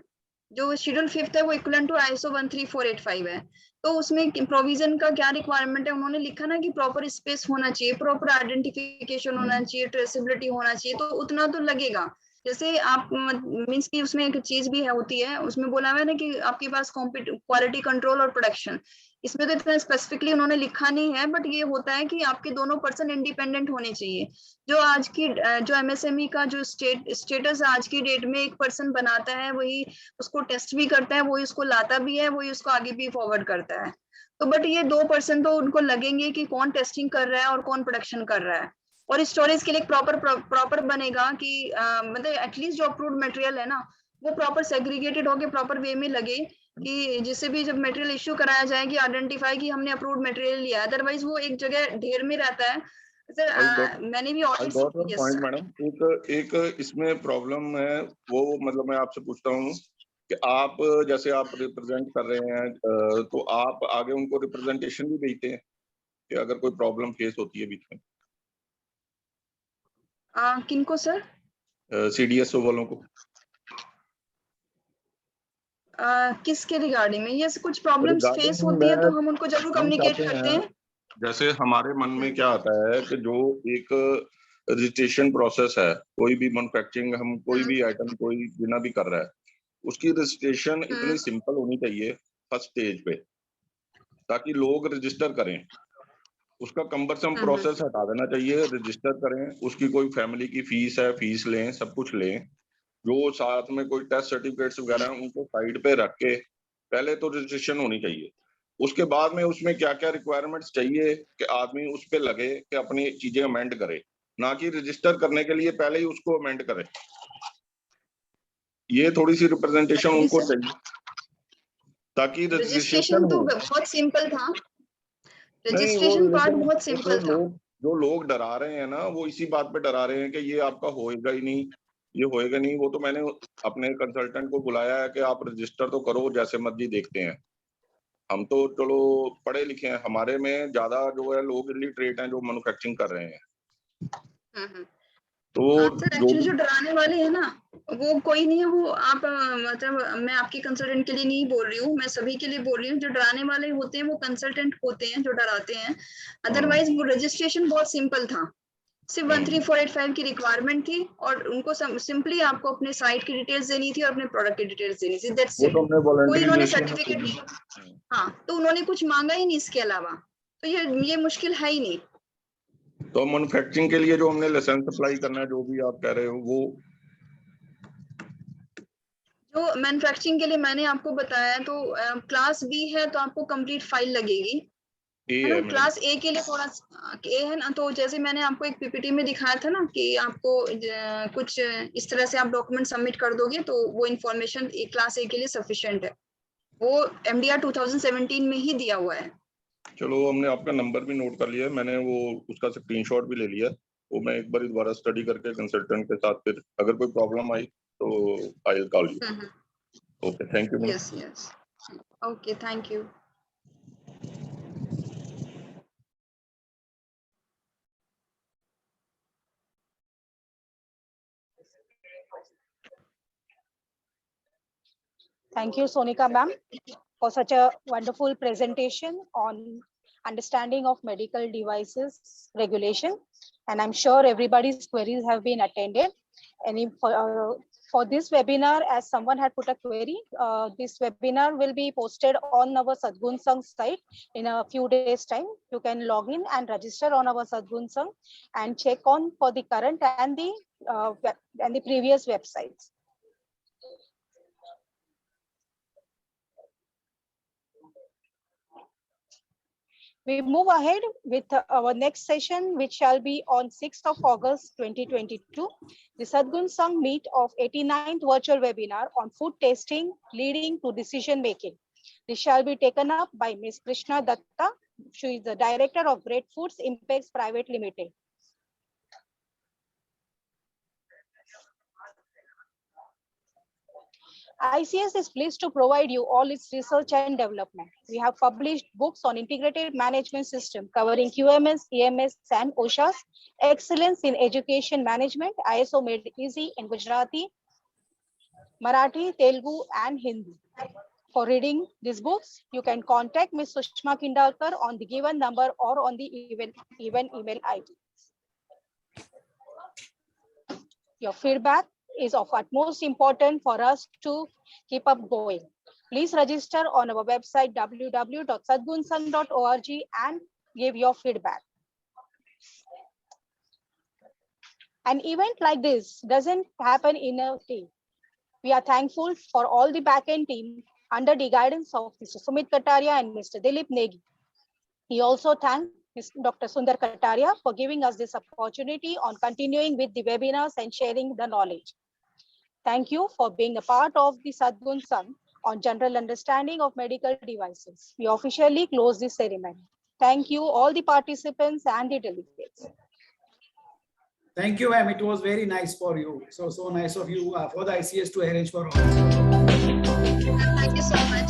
जो शेड्यूल 5 है वो इक्वलेंट टू आईएसओ 13485 है। तो उसमें प्रोविजन का क्या रिक्वायरमेंट है, उन्होंने लिखा ना कि प्रॉपर स्पेस होना चाहिए, प्रॉपर आइडेंटिफिकेशन होना चाहिए, ट्रेसेबिलिटी होना चाहिए, तो उतना तो लगेगा। जैसे आप मीन्स की उसमें एक चीज भी है होती है, उसमें बोला हुआ है ना कि आपके पास क्वालिटी कंट्रोल और प्रोडक्शन, इसमें तो इतना स्पेसिफिकली उन्होंने लिखा नहीं है, बट ये होता है कि आपके दोनों पर्सन इंडिपेंडेंट होने चाहिए। जो आज की जो एमएसएमई का जो स्टेटस आज की डेट में एक पर्सन बनाता है, वही उसको टेस्ट भी करता है, वही उसको लाता भी है, वही उसको आगे भी फॉरवर्ड करता है। तो बट ये दो पर्सन तो उनको लगेंगे कि कौन टेस्टिंग कर रहा है और कौन प्रोडक्शन कर रहा है। और स्टोरेज के लिए प्रॉपर बनेगा कि मतलब एटलीस्ट जो अप्रूव्ड मटेरियल है ना वो प्रॉपर सेग्रीगेटेड होके प्रॉपर वे में लगे, कि जिससे भी जब मटेरियल इश्यू कराया जाए कि आइडेंटिफाई कि हमने अप्रूव्ड मटेरियल लिया है, अदरवाइज वो एक जगह ढेर में रहता है। सर मैंने भी I got your point madam. एक इसमें प्रॉब्लम है, वो मतलब मैं आपसे पूछता हूँ कि आप जैसे आप रिप्रेजेंट कर रहे हैं, तो आप आगे उनको रिप्रेजेंटेशन भी भेजते हैं कि अगर कोई प्रॉब्लम फेस होती है बीच में? किनको सर? सीडीएसओ वालों को। किसके रिगार्डिंग में ये कुछ प्रॉब्लम्स फेस रिगार्डिंग होती है तो हम उनको जरूर हम कम्युनिकेट चाहते करते हैं, हैं। जैसे हमारे मन में क्या आता है कि जो एक रजिस्ट्रेशन प्रोसेस है, कोई भी मैन्युफैक्चरिंग हम कोई भी आइटम कोई बिना भी कर रहा है, उसकी रजिस्ट्रेशन इतनी सिंपल होनी चाहिए फर्स्ट स्टेज पे, ताकि लोग रजिस्टर करें। उसका कम्बरसम प्रोसेस हटा देना चाहिए, रजिस्टर करें, उसकी कोई फैमिली की फीस है, फीस लें, सब कुछ लें। जो साथ में कोई टेस्ट सर्टिफिकेट्स वगैरह हैं उनको साइड पे रख के पहले तो रजिस्ट्रेशन होनी चाहिए। उसके बाद में उसमें क्या क्या रिक्वायरमेंट्स चाहिए कि आदमी उस पे लगे कि अपनी चीजें अमेंड करे, ना कि रजिस्टर करने के लिए पहले ही उसको अमेंड करे। ये थोड़ी सी रिप्रेजेंटेशन उनको चाहिए ताकि रजिस्ट्रेशन रजिस्ट्रेशन तो हो। बहुत सिंपल था, नहीं वो रजिस्ट्रेशन पार्ट लेकिन बहुत वो सिंपल था। जो लोग डरा रहे हैं ना, वो इसी बात पे डरा रहे हैं कि ये आपका होएगा ही नहीं, ये होएगा नहीं। वो तो मैंने अपने कंसल्टेंट को बुलाया है कि आप रजिस्टर तो करो, जैसे मर्जी देखते हैं। हम तो चलो पढ़े लिखे हैं, हमारे में ज्यादा जो है लोग इलिटरेट हैं जो मैन्युफैक्चरिंग कर रहे हैं। तो सर जो एक्चुअली जो डराने वाले हैं ना वो कोई नहीं है, वो आप मतलब मैं आपके कंसल्टेंट के लिए नहीं बोल रही हूँ, मैं सभी के लिए बोल रही हूँ। जो डराने वाले होते हैं वो कंसल्टेंट होते हैं जो डराते हैं। अदरवाइज वो रजिस्ट्रेशन बहुत सिंपल था, सिर्फ 13485 की रिक्वायरमेंट थी और उनको सिंपली आपको अपने साइट की डिटेल्स देनी थी और अपने प्रोडक्ट की डिटेल्स देनी थी, दैट्स वो इट। तो हमने कोई वॉलंटरी उन्होंने बेसिस पे सर्टिफिकेट, हाँ तो उन्होंने कुछ मांगा ही नहीं इसके अलावा, तो ये मुश्किल है ही नहीं। तो मैन्युफैक्चरिंग के लिए जो हमने लाइसेंस अप्लाई करना है, जो भी आप कह रहे हो, वो जो मैन्युफैक्चरिंग के लिए मैंने आपको बताया, तो क्लास बी है तो आपको कंप्लीट फाइल लगेगी, ए है ना। है मैडम। क्लास ए के लिए थोड़ा ए है ना, तो जैसे मैंने आपको एक पीपीटी में दिखाया था ना कि आपको कुछ इस तरह से आप डॉक्यूमेंट सबमिट कर दोगे तो वो इन्फॉर्मेशन क्लास ए के लिए सफिशिएंट है, वो एमडीआर 2017 में ही दिया हुआ है। चलो हमने आपका नंबर भी नोट कर लिया है, मैंने वो उसका स्क्रीनशॉट भी ले लिया। वो मैं एक बार दोबारा स्टडी करके कंसल्टेंट के साथ फिर अगर कोई प्रॉब्लम आई तो I will call you. Okay, thank you ma'am. Yes yes, okay, thank you. Thank you, Sonika ma'am, for such a wonderful presentation on understanding of medical devices regulation. And I'm sure everybody's queries have been attended. And for this webinar, as someone had put a query, this webinar will be posted on our Sadgun Sangh site in a few days' time. You can log in and register on our Sadgun Sangh and check on for the current and the previous websites. We move ahead with our next session, which shall be on 6th of August, 2022, the Sadgun Sangh Meet of 89th virtual webinar on food tasting leading to decision making. This shall be taken up by Ms. Krishna Datta. She is the Director of Great Foods Impex Private Limited. ICS is pleased to provide you all its research and development. We have published books on integrated management system covering QMS, EMS, and OSHA's excellence in education management. ISO made easy in Gujarati, Marathi, Telugu, and Hindi. For reading these books, you can contact Ms. Sushma Kindalkar on the given number or on the even email ID. Your feedback is of utmost importance for us to keep up going. Please register on our website www.sadgunsan.org and give your feedback. An event like this doesn't happen in a day. We are thankful for all the backend team under the guidance of Mr. Sumit Kataria and Mr. Dilip Negi. He also thanked Dr. Sundar Kataria for giving us this opportunity on continuing with the webinars and sharing the knowledge. Thank you for being a part of the Sadgun Sangh on general understanding of medical devices. We officially close this ceremony. Thank you all the participants and the delegates. Thank you, ma'am. It was very nice for you. So nice of you for the ICS to arrange for all. Thank you so much.